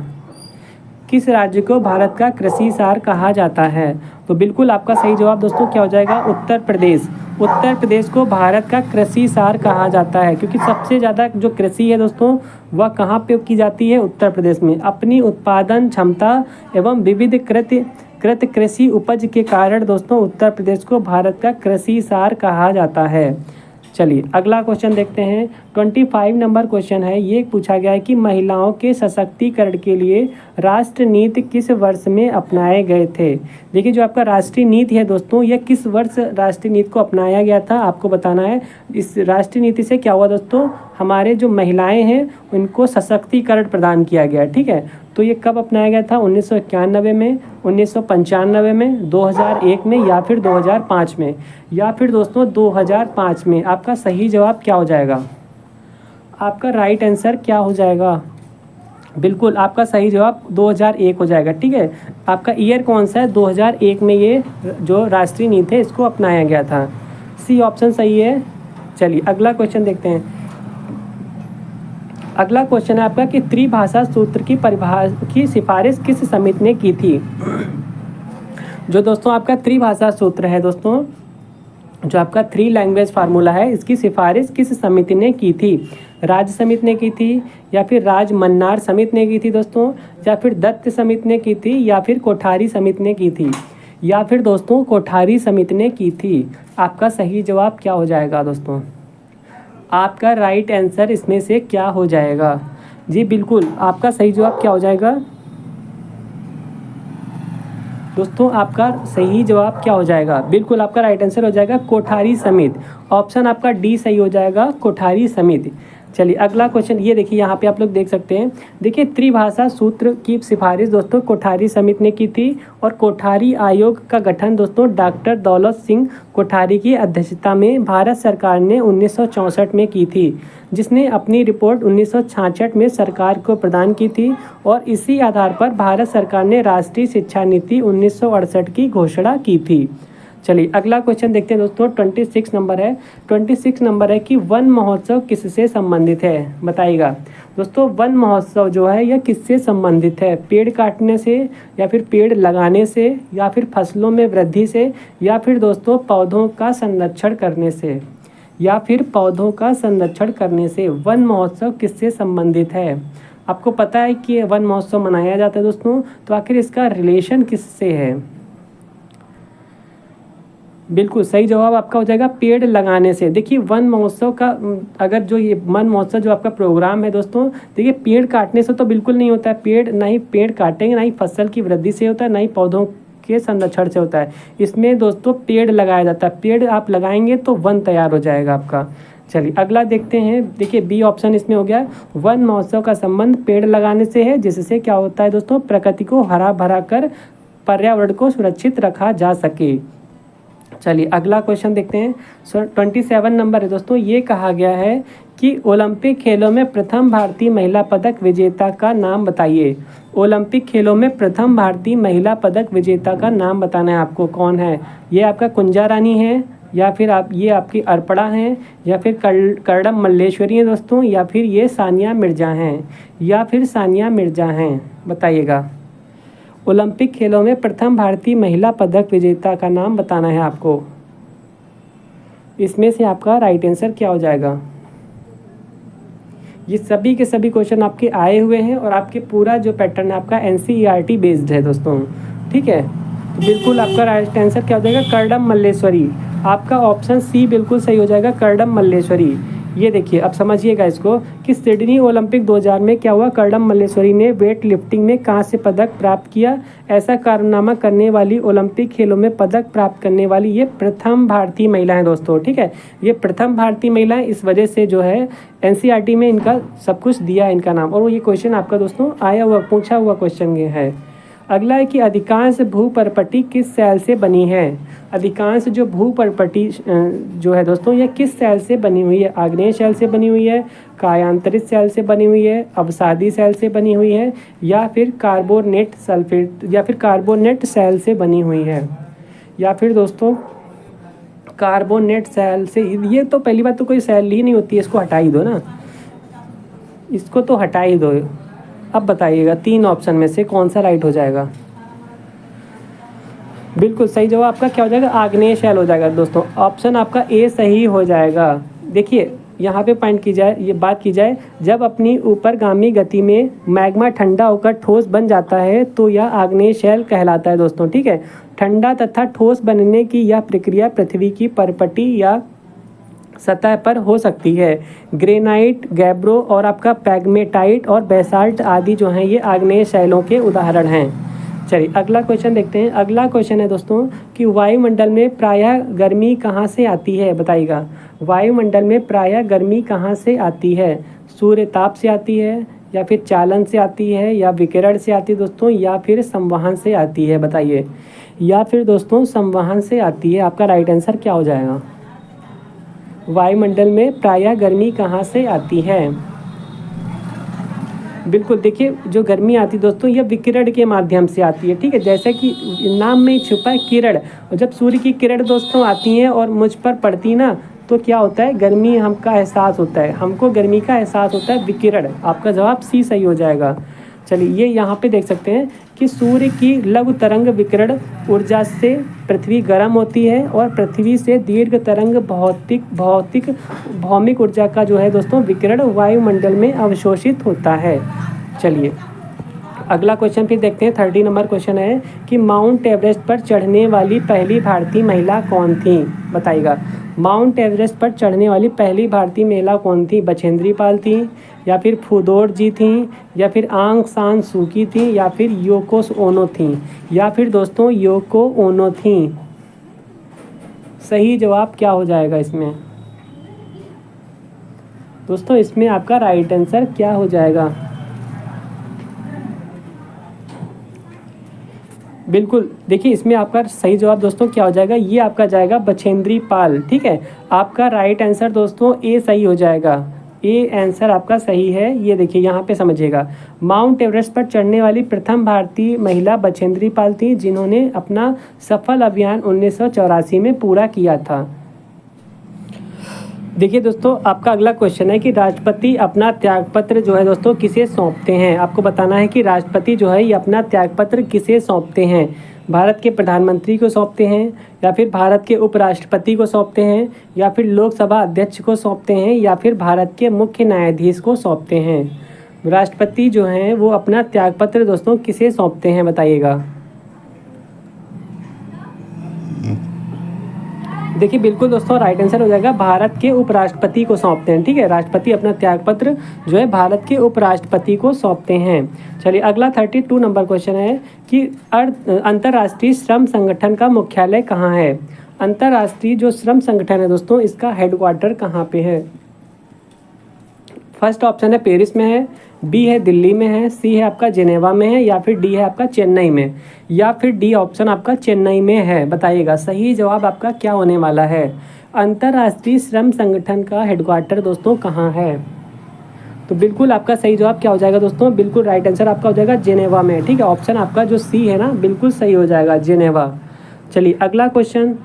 किस राज्य को भारत का कृषि सार कहा जाता है, तो बिल्कुल आपका सही जवाब दोस्तों क्या हो जाएगा, उत्तर प्रदेश। उत्तर प्रदेश को भारत का कृषि सार कहा जाता है क्योंकि सबसे ज़्यादा जो कृषि है दोस्तों वह कहाँ पे की जाती है, उत्तर प्रदेश में। अपनी उत्पादन क्षमता एवं विविध कृत कृषि उपज के कारण दोस्तों उत्तर प्रदेश को भारत का कृषि सार कहा जाता है। चलिए अगला क्वेश्चन देखते हैं 25 नंबर क्वेश्चन है, ये पूछा गया है कि महिलाओं के सशक्तिकरण के लिए राष्ट्र नीति किस वर्ष में अपनाए गए थे। देखिए जो आपका राष्ट्रीय नीति है दोस्तों, यह किस वर्ष राष्ट्रीय नीति को अपनाया गया था आपको बताना है। इस राष्ट्रीय नीति से क्या हुआ दोस्तों, हमारे जो महिलाएं हैं उनको सशक्तिकरण प्रदान किया गया। ठीक है, तो ये कब अपनाया गया था, 1991 में, 1995 में, 2001 में या फिर 2005 में, या फिर दोस्तों 2005 में। आपका सही जवाब क्या हो जाएगा, आपका राइट आंसर क्या हो जाएगा। बिल्कुल आपका सही जवाब 2001 हो जाएगा। ठीक है, आपका ईयर कौन सा है, 2001 में ये जो राष्ट्रीय नीति है इसको अपनाया गया था। सी ऑप्शन सही है। चलिए अगला क्वेश्चन देखते हैं। अगला क्वेश्चन है आपका कि त्रिभाषा सूत्र की सिफारिश किस समिति ने की थी। जो दोस्तों आपका त्रिभाषा सूत्र है दोस्तों, जो आपका 3 लैंग्वेज फार्मूला है, इसकी सिफारिश किस समिति ने की थी? राज्य समिति ने की थी, या फिर राज मन्नार समिति ने की थी दोस्तों, या फिर दत्त समिति ने की थी, या फिर कोठारी समिति ने की थी, या फिर दोस्तों कोठारी समिति ने की थी? आपका सही जवाब क्या हो जाएगा दोस्तों? आपका राइट आंसर इसमें से क्या हो जाएगा? जी बिल्कुल, आपका सही जवाब क्या हो जाएगा दोस्तों? आपका सही जवाब क्या हो जाएगा? बिल्कुल आपका राइट आंसर हो जाएगा कोठारी समिति। ऑप्शन आपका डी सही हो जाएगा, कोठारी समिति। चलिए अगला क्वेश्चन, ये देखिए यहाँ पे आप लोग देख सकते हैं। देखिए त्रिभाषा सूत्र की सिफारिश दोस्तों कोठारी समिति ने की थी, और कोठारी आयोग का गठन दोस्तों डॉक्टर दौलत सिंह कोठारी की अध्यक्षता में भारत सरकार ने 1964 में की थी, जिसने अपनी रिपोर्ट 1966 में सरकार को प्रदान की थी, और इसी आधार पर भारत सरकार ने राष्ट्रीय शिक्षा नीति 1968 की घोषणा की थी। चलिए अगला क्वेश्चन देखते हैं दोस्तों। 26 नंबर है। 26 नंबर है कि वन महोत्सव किससे संबंधित है? बताइएगा दोस्तों, वन महोत्सव जो है यह किससे संबंधित है? पेड़ काटने से, या फिर पेड़ लगाने से, या फिर फसलों में वृद्धि से, या फिर दोस्तों पौधों का संरक्षण करने से, या फिर पौधों का संरक्षण करने से वन महोत्सव किससे संबंधित है? आपको पता है कि वन महोत्सव मनाया जाता है दोस्तों, तो आखिर इसका रिलेशन किससे है? बिल्कुल सही जवाब आपका हो जाएगा पेड़ लगाने से। देखिए वन महोत्सव का अगर जो ये वन महोत्सव जो आपका प्रोग्राम है दोस्तों, देखिए पेड़ काटने से तो बिल्कुल नहीं होता है। पेड़ ना ही पेड़ काटेंगे, ना ही फसल की वृद्धि से होता है, ना ही पौधों के संरक्षण से होता है। इसमें दोस्तों पेड़ लगाया जाता है। पेड़ आप लगाएंगे तो वन तैयार हो जाएगा आपका। चलिए अगला देखते हैं। देखिए बी ऑप्शन इसमें हो गया, वन महोत्सव का संबंध पेड़ लगाने से है, जिससे क्या होता है दोस्तों, प्रकृति को हरा भरा कर पर्यावरण को सुरक्षित रखा जा सके। चलिए अगला क्वेश्चन देखते हैं। 27 नंबर है दोस्तों। ये कहा गया है कि ओलंपिक खेलों में प्रथम भारतीय महिला पदक विजेता का नाम बताइए। ओलंपिक खेलों में प्रथम भारतीय महिला पदक विजेता का नाम बताना है आपको। कौन है? ये आपका कुंजा रानी है, या फिर ये आपकी अर्पणा हैं, या फिर कर्णम मल्लेश्वरी हैं दोस्तों, या फिर ये सानिया मिर्जा हैं, या फिर सानिया मिर्जा हैं? बताइएगा। ओलंपिक खेलों में प्रथम भारतीय महिला पदक विजेता का नाम बताना है आपको। इसमें से आपका राइट आंसर क्या हो जाएगा? ये सभी के सभी क्वेश्चन आपके आए हुए हैं, और आपके पूरा जो पैटर्न है आपका NCERT बेस्ड है दोस्तों, ठीक है। तो बिल्कुल आपका राइट आंसर क्या हो जाएगा? कर्णम मल्लेश्वरी। आपका ऑप्शन सी बिल्कुल सही हो जाएगा, कर्णम मल्लेश्वरी। ये देखिए अब समझिएगा इसको कि सिडनी ओलंपिक 2000 में क्या हुआ, कर्णम मल्लेश्वरी ने वेट लिफ्टिंग में कांस्य पदक प्राप्त किया। ऐसा कारनामा करने वाली, ओलंपिक खेलों में पदक प्राप्त करने वाली ये प्रथम भारतीय महिला हैं दोस्तों, ठीक है। ये प्रथम भारतीय महिला है, इस वजह से जो है NCERT में इनका सब कुछ दिया है इनका नाम। और ये क्वेश्चन आपका दोस्तों आया हुआ पूछा हुआ क्वेश्चन है। अगला है कि अधिकांश भूपर्पटी किस शैल से बनी है? अधिकांश जो भूपर्पटी जो है दोस्तों ये किस शैल से बनी हुई है? आग्नेय शैल से बनी हुई है, कायांतरित शैल से बनी हुई है, अवसादी शैल से बनी हुई है, या फिर कार्बोनेट सल्फेट, या फिर कार्बोनेट शैल से बनी हुई है, या फिर दोस्तों कार्बोनेट शैल से। ये तो पहली बात तो कोई शैल ही नहीं होती है, इसको हटा ही दो ना, इसको तो हटा ही दो। अब बताइएगा 3 ऑप्शन में से कौन सा राइट हो जाएगा? बिल्कुल सही जवाब आपका क्या हो जाएगा? आग्नेय शैल हो जाएगा दोस्तों। ऑप्शन आपका ए सही हो जाएगा। देखिए यहाँ पे पॉइंट की जाए, ये बात की जाए, जब अपनी ऊपरगामी गति में मैग्मा ठंडा होकर ठोस बन जाता है तो यह आग्नेय शैल कहलाता है दोस्तों, ठीक है। ठंडा तथा ठोस बनने की यह प्रक्रिया पृथ्वी की परपटी या सतह पर हो सकती है। ग्रेनाइट, गैब्रो और आपका पैग्मेटाइट और बेसाल्ट आदि जो हैं ये आग्नेय शैलों के उदाहरण हैं। चलिए अगला क्वेश्चन देखते हैं। अगला क्वेश्चन है दोस्तों कि वायुमंडल में प्रायः गर्मी कहाँ से आती है? बताइएगा। वायुमंडल में प्रायः गर्मी कहाँ से आती है? सूर्य ताप से आती है, या फिर चालन से आती है, या विकिरण से आती है दोस्तों, या फिर संवहन से आती है? बताइए। या फिर दोस्तों संवहन से आती है। आपका राइट आंसर क्या हो जाएगा? वायुमंडल में प्रायः गर्मी कहाँ से आती है? बिल्कुल देखिए जो गर्मी आती है दोस्तों यह विकिरण के माध्यम से आती है, ठीक है। जैसे कि नाम में ही छुपा है किरण, और जब सूर्य की किरण दोस्तों आती हैं और मुझ पर पड़ती ना, तो क्या होता है? गर्मी हमका एहसास होता है, हमको गर्मी का एहसास होता है, विकिरण। आपका जवाब सी सही हो जाएगा। चलिए ये यहाँ पे देख सकते हैं कि सूर्य की लघु तरंग विकिरण ऊर्जा से पृथ्वी गर्म होती है और पृथ्वी से दीर्घ तरंग भौमिक ऊर्जा का जो है दोस्तों विकिरण वायुमंडल में अवशोषित होता है। चलिए अगला क्वेश्चन फिर देखते हैं। 30 नंबर क्वेश्चन है कि माउंट एवरेस्ट पर चढ़ने वाली पहली भारतीय महिला कौन थी? बताइएगा। माउंट एवरेस्ट पर चढ़ने वाली पहली भारतीय महिला कौन थी? बछेंद्री पाल थी, या फिर फुदोर जी थी, या फिर आंग सान सूकी थी, या फिर योको ओनो थी, या फिर दोस्तों योको ओनो थी। सही जवाब क्या हो जाएगा इसमें दोस्तों? इसमें आपका राइट आंसर क्या हो जाएगा? बिल्कुल देखिए, इसमें आपका सही जवाब दोस्तों क्या हो जाएगा? ये आपका जाएगा बछेंद्री पाल। ठीक है, आपका राइट आंसर दोस्तों ए सही हो जाएगा। ए आंसर आपका सही है। ये देखिए यहाँ पे समझिएगा, माउंट एवरेस्ट पर चढ़ने वाली प्रथम भारतीय महिला बछेंद्री पाल थी, जिन्होंने अपना सफल अभियान 1984 में पूरा किया था। देखिए दोस्तों, आपका अगला क्वेश्चन है कि राष्ट्रपति अपना त्यागपत्र जो है दोस्तों किसे सौंपते हैं? आपको बताना है कि राष्ट्रपति जो है ये अपना त्यागपत्र किसे सौंपते हैं। भारत के प्रधानमंत्री को सौंपते हैं, या फिर भारत के उपराष्ट्रपति को सौंपते हैं, या फिर लोकसभा अध्यक्ष को सौंपते हैं, या फिर भारत के मुख्य न्यायाधीश को सौंपते हैं। राष्ट्रपति जो हैं वो अपना त्यागपत्र दोस्तों किसे सौंपते हैं? बताइएगा। देखिए बिल्कुल दोस्तों, राइट आंसर हो जाएगा भारत के उपराष्ट्रपति को सौंपते हैं। ठीक है, राष्ट्रपति अपना त्यागपत्र जो है भारत के उपराष्ट्रपति को सौंपते हैं। चलिए अगला 32 नंबर क्वेश्चन है कि अंतर्राष्ट्रीय श्रम संगठन का मुख्यालय कहाँ है? अंतर्राष्ट्रीय जो श्रम संगठन है दोस्तों, इसका हेडक्वार्टर कहाँ पे है? फर्स्ट ऑप्शन है पेरिस में है, बी है दिल्ली में है, सी है आपका जिनेवा में है, या फिर डी है आपका चेन्नई में, या फिर डी ऑप्शन आपका चेन्नई में है। बताइएगा सही जवाब आपका क्या होने वाला है। अंतर्राष्ट्रीय श्रम संगठन का हेडक्वार्टर दोस्तों कहाँ है? तो बिल्कुल आपका सही जवाब क्या हो जाएगा दोस्तों? बिल्कुल राइट आंसर आपका हो जाएगा जिनेवा में। ठीक है, ऑप्शन आपका जो सी है ना बिल्कुल सही हो जाएगा, जिनेवा। चलिए अगला क्वेश्चन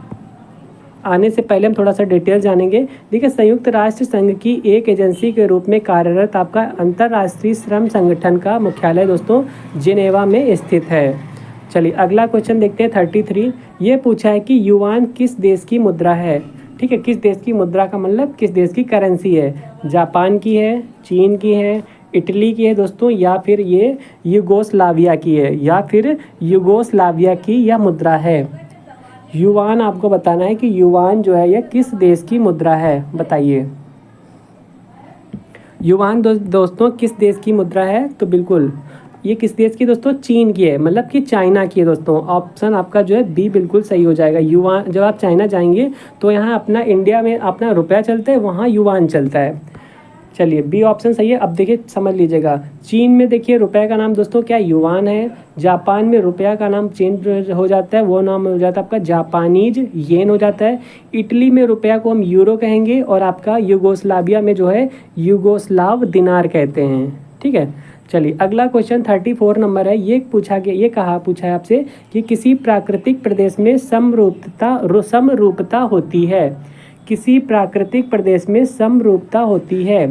आने से पहले हम थोड़ा सा डिटेल जानेंगे। देखिए, संयुक्त राष्ट्र संघ की एक एजेंसी के रूप में कार्यरत आपका अंतर्राष्ट्रीय श्रम संगठन का मुख्यालय दोस्तों जिनेवा में स्थित है। चलिए अगला क्वेश्चन देखते हैं 33। ये पूछा है कि युआन किस देश की मुद्रा है? ठीक है, किस देश की मुद्रा का मतलब किस देश की करेंसी है? जापान की है, चीन की है, इटली की है दोस्तों, या फिर ये युगोस्लाविया की है, या फिर युगोस्लाविया की यह मुद्रा है। युआन आपको बताना है कि युआन जो है यह किस देश की मुद्रा है? बताइए। युआन दोस्तों किस देश की मुद्रा है? तो बिल्कुल ये किस देश की दोस्तों? चीन की है, मतलब कि चाइना की है दोस्तों। ऑप्शन आपका जो है बी बिल्कुल सही हो जाएगा। युआन, जब आप चाइना जाएंगे तो यहाँ अपना इंडिया में अपना रुपया चलता है, वहाँ युआन चलता है। चलिए बी ऑप्शन सही है। अब देखिए समझ लीजिएगा, चीन में देखिए रुपए का नाम दोस्तों क्या युआन है, जापान में रुपया का नाम चेंज हो जाता है, वो नाम हो जाता है आपका जापानीज येन हो जाता है, इटली में रुपया को हम यूरो कहेंगे, और आपका युगोस्लाविया में जो है युगोस्लाव दिनार कहते हैं। ठीक है, चलिए अगला क्वेश्चन 34 नंबर है। ये पूछा है आपसे कि किसी प्राकृतिक प्रदेश में समरूपता होती है। किसी प्राकृतिक प्रदेश में समरूपता होती है,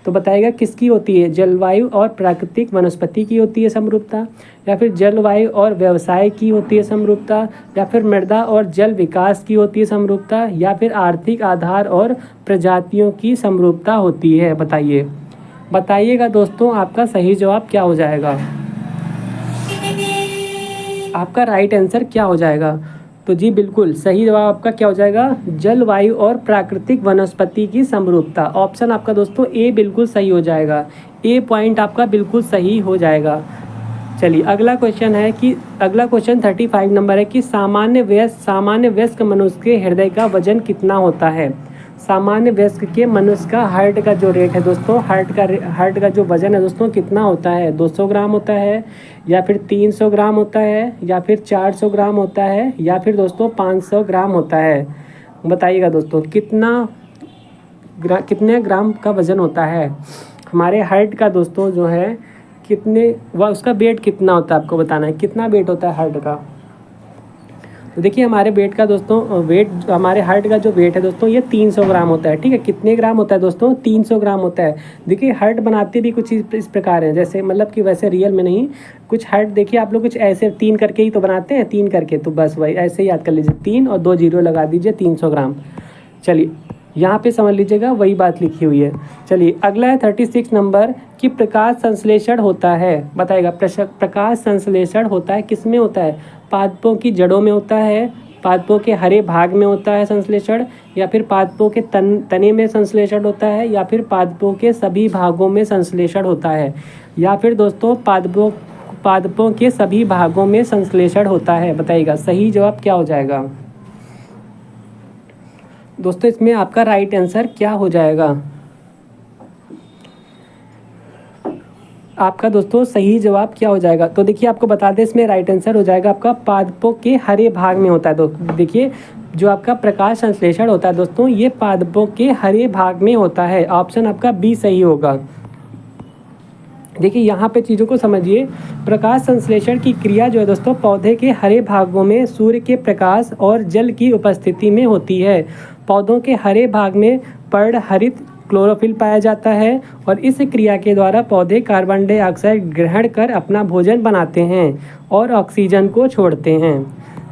तो बताइएगा किसकी होती है? जलवायु और प्राकृतिक वनस्पति की होती है समरूपता, या फिर जलवायु और व्यवसाय की होती है समरूपता, या फिर मृदा और जल विकास की होती है समरूपता, या फिर आर्थिक आधार और प्रजातियों की समरूपता होती है? बताइएगा दोस्तों, आपका सही जवाब क्या हो जाएगा? आपका राइट आंसर क्या हो जाएगा? तो जी बिल्कुल सही जवाब आपका क्या हो जाएगा? जलवायु और प्राकृतिक वनस्पति की समरूपता। ऑप्शन आपका दोस्तों ए बिल्कुल सही हो जाएगा। ए पॉइंट आपका बिल्कुल सही हो जाएगा। चलिए अगला क्वेश्चन 35 नंबर है कि सामान्य वयस्क मनुष्य के हृदय का वजन कितना होता है? सामान्य वयस्क के मनुष्य का हार्ट का जो रेट है दोस्तों, हार्ट का जो वजन है दोस्तों कितना होता है? 200 ग्राम होता है, या फिर 300 ग्राम होता है, या फिर 400 ग्राम होता है, या फिर दोस्तों 500 ग्राम होता है? बताइएगा दोस्तों कितने ग्राम का वजन होता है हमारे हार्ट का दोस्तों जो है, कितने उसका वेट कितना होता है? आपको बताना है कितना वेट होता है हार्ट का। तो देखिए हमारे वेट का दोस्तों वेट, हमारे हार्ट का जो वेट है दोस्तों ये 300 ग्राम होता है। ठीक है, कितने ग्राम होता है दोस्तों? 300 ग्राम होता है। देखिए हार्ट बनाते भी कुछ इस प्रकार है, जैसे मतलब कि वैसे रियल में नहीं, कुछ हार्ट देखिए आप लोग कुछ ऐसे 3 करके ही तो बनाते हैं, 3 करके, तो बस वही ऐसे ही याद कर लीजिए, 3 और 2 जीरो लगा दीजिए, 300 ग्राम। चलिए यहाँ पे समझ लीजिएगा वही बात लिखी हुई है। चलिए अगला है 36 नंबर कि प्रकाश संश्लेषण होता है, बताएगा प्रकाश संश्लेषण होता है किस में होता है? पादपों की जड़ों में होता है, पादपों के हरे भाग में होता है संश्लेषण, या फिर पादपों के तने में संश्लेषण होता है, या फिर पादपों के सभी भागों में संश्लेषण होता है, या फिर दोस्तों पादपों के सभी भागों में संश्लेषण होता है। बताइएगा सही जवाब क्या हो जाएगा दोस्तों? इसमें आपका राइट आंसर क्या हो जाएगा? आपका दोस्तों सही जवाब क्या हो जाएगा? तो देखिए आपको बता दें, इसमें राइट आंसर हो जाएगा आपका पादपों के हरे भाग में होता है। दोस्तों देखिए जो आपका प्रकाश संश्लेषण होता है दोस्तों ये पादपों के हरे भाग में होता है। ऑप्शन आपका बी सही होगा। देखिए यहाँ पे चीज़ों को समझिए, प्रकाश संश्लेषण की क्रिया जो है दोस्तों पौधे के हरे भागों में सूर्य के प्रकाश और जल की उपस्थिति में होती है। पौधों के हरे भाग में पर्णहरित क्लोरोफिल पाया जाता है और इस क्रिया के द्वारा पौधे कार्बन डाइऑक्साइड ग्रहण कर अपना भोजन बनाते हैं और ऑक्सीजन को छोड़ते हैं।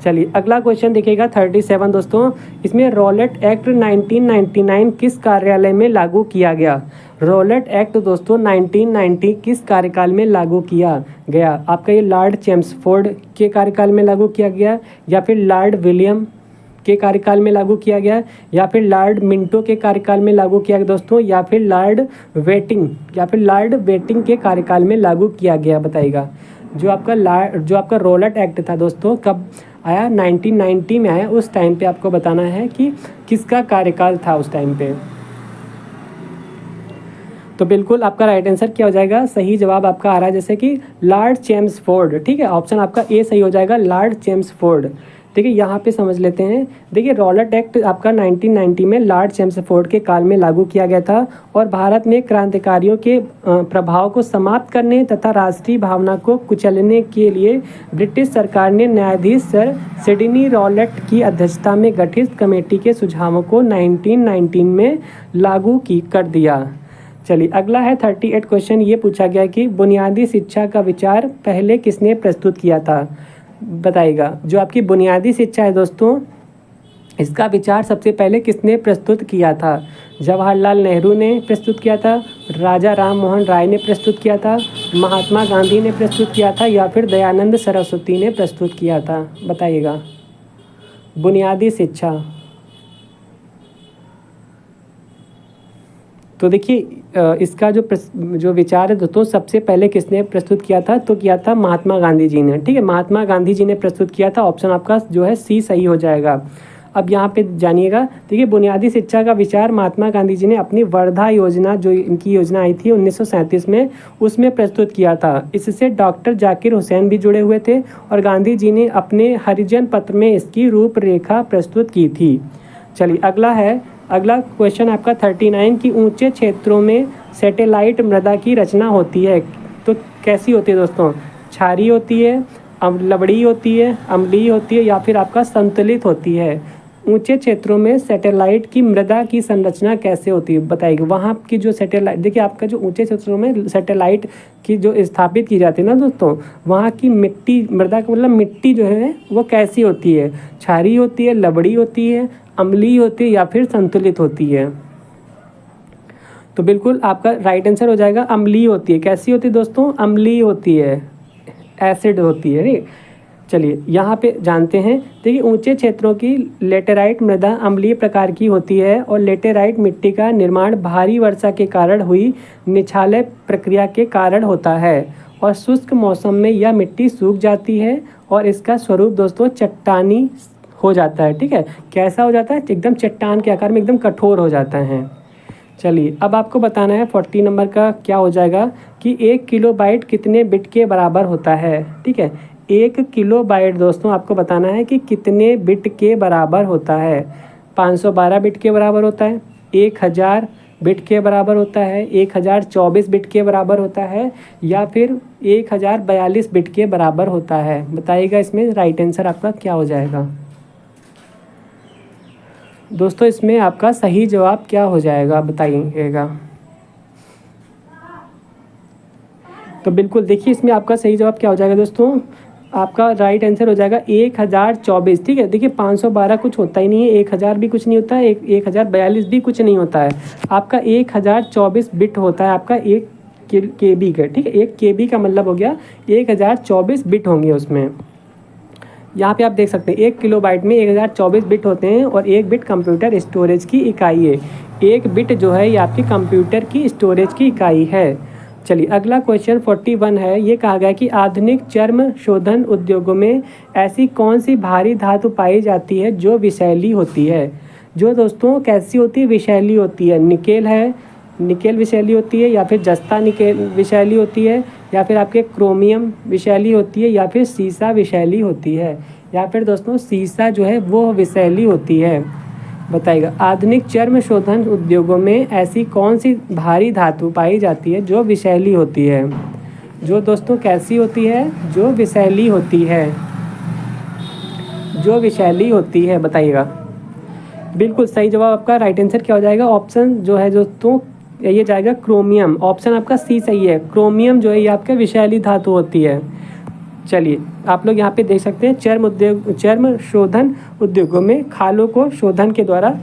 चलिए अगला क्वेश्चन देखिएगा 37 दोस्तों, इसमें रॉलेट एक्ट 1999 किस कार्यालय में लागू किया गया? रॉलेट एक्ट दोस्तों 1990 किस कार्यकाल में लागू किया गया? आपका ये लॉर्ड चेम्सफोर्ड के कार्यकाल में लागू किया गया, या फिर लॉर्ड विलियम के कार्यकाल में लागू किया गया, या फिर लॉर्ड मिंटो के कार्यकाल में लागू किया गया दोस्तों, या फिर लॉर्ड वेटिंग के कार्यकाल में लागू किया गया? बताइएगा। जो आपका रॉलेट एक्ट था दोस्तों कब आया? 1990 में आया। उस टाइम पे आपको बताना है कि किसका कार्यकाल था उस टाइम पे। तो बिल्कुल आपका राइट आंसर क्या हो जाएगा? सही जवाब आपका आ रहा है जैसे कि लॉर्ड चेम्सफोर्ड। ठीक है, ऑप्शन आपका ए सही हो जाएगा, लॉर्ड चेम्सफोर्ड। देखिए यहाँ पे समझ लेते हैं। देखिए रॉलेट एक्ट आपका 1990 में लॉर्ड चेम्सफोर्ड के काल में लागू किया गया था और भारत में क्रांतिकारियों के प्रभाव को समाप्त करने तथा राष्ट्रीय भावना को कुचलने के लिए ब्रिटिश सरकार ने न्यायाधीश सर सिडनी रॉलेट की अध्यक्षता में गठित कमेटी के सुझावों को 1919 में लागू कर दिया। चलिए अगला है 38 क्वेश्चन। ये पूछा गया कि बुनियादी शिक्षा का विचार पहले किसने प्रस्तुत किया था? बताइएगा। जो आपकी बुनियादी शिक्षा है दोस्तों इसका विचार सबसे पहले किसने प्रस्तुत किया था? जवाहरलाल नेहरू ने प्रस्तुत किया था, राजा राम मोहन राय ने प्रस्तुत किया था, महात्मा गांधी ने प्रस्तुत किया था, या फिर दयानंद सरस्वती ने प्रस्तुत किया था? बताइएगा। बुनियादी शिक्षा। तो देखिए इसका जो विचार है दोस्तों सबसे पहले किसने प्रस्तुत किया था? तो किया था महात्मा गांधी जी ने। ठीक है, महात्मा गांधी जी ने प्रस्तुत किया था। ऑप्शन आपका जो है सी सही हो जाएगा। अब यहाँ पे जानिएगा। देखिए बुनियादी शिक्षा का विचार महात्मा गांधी जी ने अपनी वर्धा योजना, जो इनकी योजना आई थी 1937 में, उसमें प्रस्तुत किया था। इससे डॉक्टर जाकिर हुसैन भी जुड़े हुए थे और गांधी जी ने अपने हरिजन पत्र में इसकी रूपरेखा प्रस्तुत की थी। चलिए अगला क्वेश्चन आपका 39 की ऊंचे क्षेत्रों में सैटेलाइट मृदा की रचना होती है तो कैसी होती है दोस्तों? क्षारीय होती है, लवणीय होती है, अम्लीय होती है, या फिर आपका संतुलित होती है? ऊंचे क्षेत्रों में सैटेलाइट की मृदा की संरचना कैसे होती है? बताइएगा। वहाँ की जो सैटेलाइट, देखिए आपका जो ऊंचे क्षेत्रों में सैटेलाइट की जो स्थापित की जाती है ना दोस्तों, वहाँ की मिट्टी, मृदा का मतलब मिट्टी जो है वो कैसी होती है? क्षारीय होती है, लवणीय होती है, अम्लीय होती है, या फिर संतुलित होती है? तो बिल्कुल आपका राइट आंसर हो जाएगा अम्लीय होती है। कैसी होती है दोस्तों? अम्लीय होती है, एसिड होती है। ठीक, चलिए यहाँ पे जानते हैं। देखिए ऊंचे क्षेत्रों की लेटेराइट मृदा अम्लीय प्रकार की होती है और लेटेराइट मिट्टी का निर्माण भारी वर्षा के कारण हुई निछालय प्रक्रिया के कारण होता है और शुष्क मौसम में यह मिट्टी सूख जाती है और इसका स्वरूप दोस्तों चट्टानी हो जाता है। ठीक है, कैसा हो जाता है? एकदम चट्टान के आकार में एकदम कठोर हो जाता है। चलिए अब आपको बताना है 40 नंबर का क्या हो जाएगा कि 1 किलोबाइट कितने बिट के बराबर होता है? ठीक है, 1 किलोबाइट दोस्तों आपको बताना है कि कितने बिट के बराबर होता है। 512 बिट के बराबर होता है, 1000 बिट के बराबर होता है, 1024 बिट के बराबर होता है, या फिर 1042 बिट के बराबर होता है? बताइएगा इसमें राइट आंसर आपका क्या हो जाएगा। दोस्तों इसमें आपका सही जवाब क्या हो जाएगा बताइएगा। तो बिल्कुल देखिए इसमें आपका सही जवाब क्या हो जाएगा दोस्तों, आपका राइट आंसर हो जाएगा 1024। ठीक है, देखिए 512 कुछ होता ही नहीं है, 1000 भी कुछ नहीं होता है, 1042 भी कुछ नहीं होता है, आपका 1024 बिट होता है आपका एक KB का। ठीक है, 1 KB का मतलब हो गया 1024 बिट होंगे उसमें। यहाँ पे आप देख सकते हैं 1 किलोबाइट में 1024 बिट होते हैं और 1 बिट कंप्यूटर स्टोरेज की इकाई है। 1 बिट जो है ये आपकी कंप्यूटर की स्टोरेज की इकाई है। चलिए अगला क्वेश्चन 41 है। ये कहा गया कि आधुनिक चर्म शोधन उद्योगों में ऐसी कौन सी भारी धातु पाई जाती है जो विषैली होती है। जो दोस्तों कैसी होती है, विषैली होती है। निकेल है, निकेल विषैली होती है, या फिर जस्ता निकेल विषैली होती है, या फिर आपके क्रोमियम विषैली होती है, या फिर सीसा विषैली होती है, या फिर दोस्तों सीसा जो है वो विषैली होती है। बताइएगा आधुनिक चर्म शोधन उद्योगों में ऐसी कौन सी भारी धातु पाई जाती है जो विषैली होती है। जो दोस्तों कैसी होती है, जो विषैली होती है, जो विषैली होती है। बताइएगा बिल्कुल सही जवाब आपका राइट आंसर क्या हो जाएगा, ऑप्शन जो है दोस्तों ये जाएगा क्रोमियम। ऑप्शन आपका सी सही है, क्रोमियम जो है ये आपका विषैली धातु होती है। चलिए आप लोग यहाँ पे देख सकते हैं चर्म शोधन उद्योगों में खालों को शोधन के द्वारा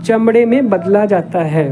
चमड़े में बदला जाता है।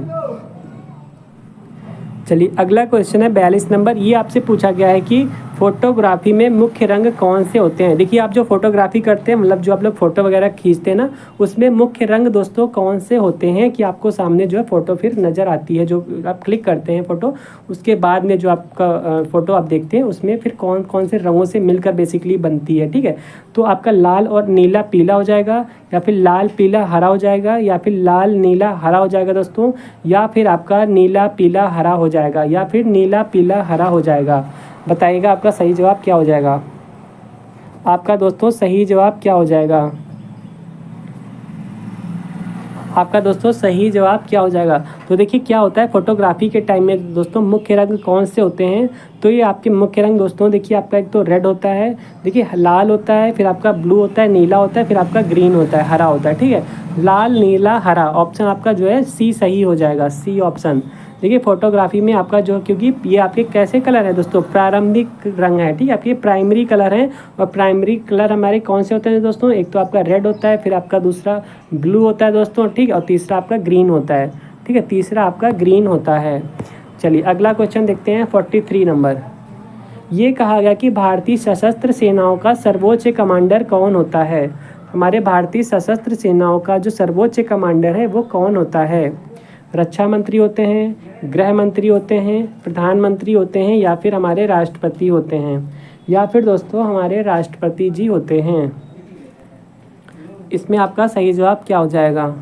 चलिए अगला क्वेश्चन है 42 नंबर। ये आपसे पूछा गया है कि फोटोग्राफी में मुख्य रंग कौन से होते हैं। देखिए आप जो फोटोग्राफी करते हैं, मतलब जो आप लोग फोटो वगैरह खींचते हैं ना, उसमें मुख्य रंग दोस्तों कौन से होते हैं कि आपको सामने जो है फ़ोटो फिर नज़र आती है। जो आप क्लिक करते हैं फ़ोटो, उसके बाद में जो आपका फ़ोटो आप देखते हैं उसमें फिर कौन कौन से रंगों से मिलकर बेसिकली बनती है। ठीक है, तो आपका लाल और नीला पीला हो जाएगा, या फिर लाल पीला हरा हो जाएगा, या फिर लाल नीला हरा हो जाएगा दोस्तों, या फिर आपका नीला पीला हरा हो जाएगा, या फिर नीला पीला हरा हो जाएगा। बताइएगा आपका सही जवाब क्या हो जाएगा। आपका दोस्तों सही जवाब क्या हो जाएगा, आपका दोस्तों सही जवाब क्या हो जाएगा। तो देखिए क्या होता है फोटोग्राफी के टाइम में दोस्तों मुख्य रंग कौन से होते हैं। तो ये आपके मुख्य रंग दोस्तों देखिए आपका एक तो रेड होता है, देखिए लाल होता है, फिर आपका ब्लू होता है, नीला होता है, फिर आपका ग्रीन होता है, हरा होता है। ठीक है, लाल नीला हरा, ऑप्शन आपका जो है सी सही हो जाएगा, सी ऑप्शन। देखिए फोटोग्राफी में आपका जो, क्योंकि ये आपके कैसे कलर है दोस्तों, प्रारंभिक रंग है। ठीक है, आपके प्राइमरी कलर हैं, और प्राइमरी कलर हमारे कौन से होते हैं दोस्तों, एक तो आपका रेड होता है, फिर आपका दूसरा ब्लू होता है दोस्तों। ठीक है, और तीसरा आपका ग्रीन होता है। ठीक है, तीसरा आपका ग्रीन होता है। चलिए अगला क्वेश्चन देखते हैं 43 नंबर। ये कहा गया कि भारतीय सशस्त्र सेनाओं का सर्वोच्च कमांडर कौन होता है। हमारे भारतीय सशस्त्र सेनाओं का जो सर्वोच्च कमांडर है वो कौन होता है। रक्षा मंत्री होते हैं, गृह मंत्री होते हैं, प्रधानमंत्री होते हैं, या फिर हमारे राष्ट्रपति होते हैं, या फिर दोस्तों हमारे राष्ट्रपति जी होते हैं। इसमें आपका सही जवाब क्या हो जाएगा।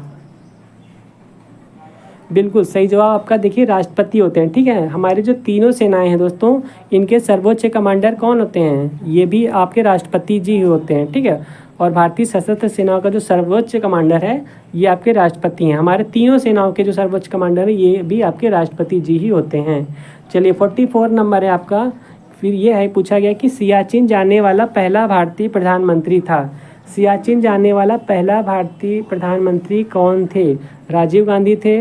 बिल्कुल सही जवाब आपका देखिए राष्ट्रपति होते हैं। ठीक है, हमारे जो तीनों सेनाएं हैं दोस्तों, इनके सर्वोच्च कमांडर कौन होते हैं, ये भी आपके राष्ट्रपति जी होते हैं। ठीक है, और भारतीय सशस्त्र सेनाओं का जो सर्वोच्च कमांडर है ये आपके राष्ट्रपति हैं। हमारे तीनों सेनाओं के जो सर्वोच्च कमांडर है ये भी आपके राष्ट्रपति जी ही होते हैं। चलिए 44 नंबर है आपका। फिर ये है पूछा गया कि सियाचिन जाने वाला पहला भारतीय प्रधानमंत्री था। सियाचिन जाने वाला पहला भारतीय प्रधानमंत्री कौन थे। राजीव गांधी थे,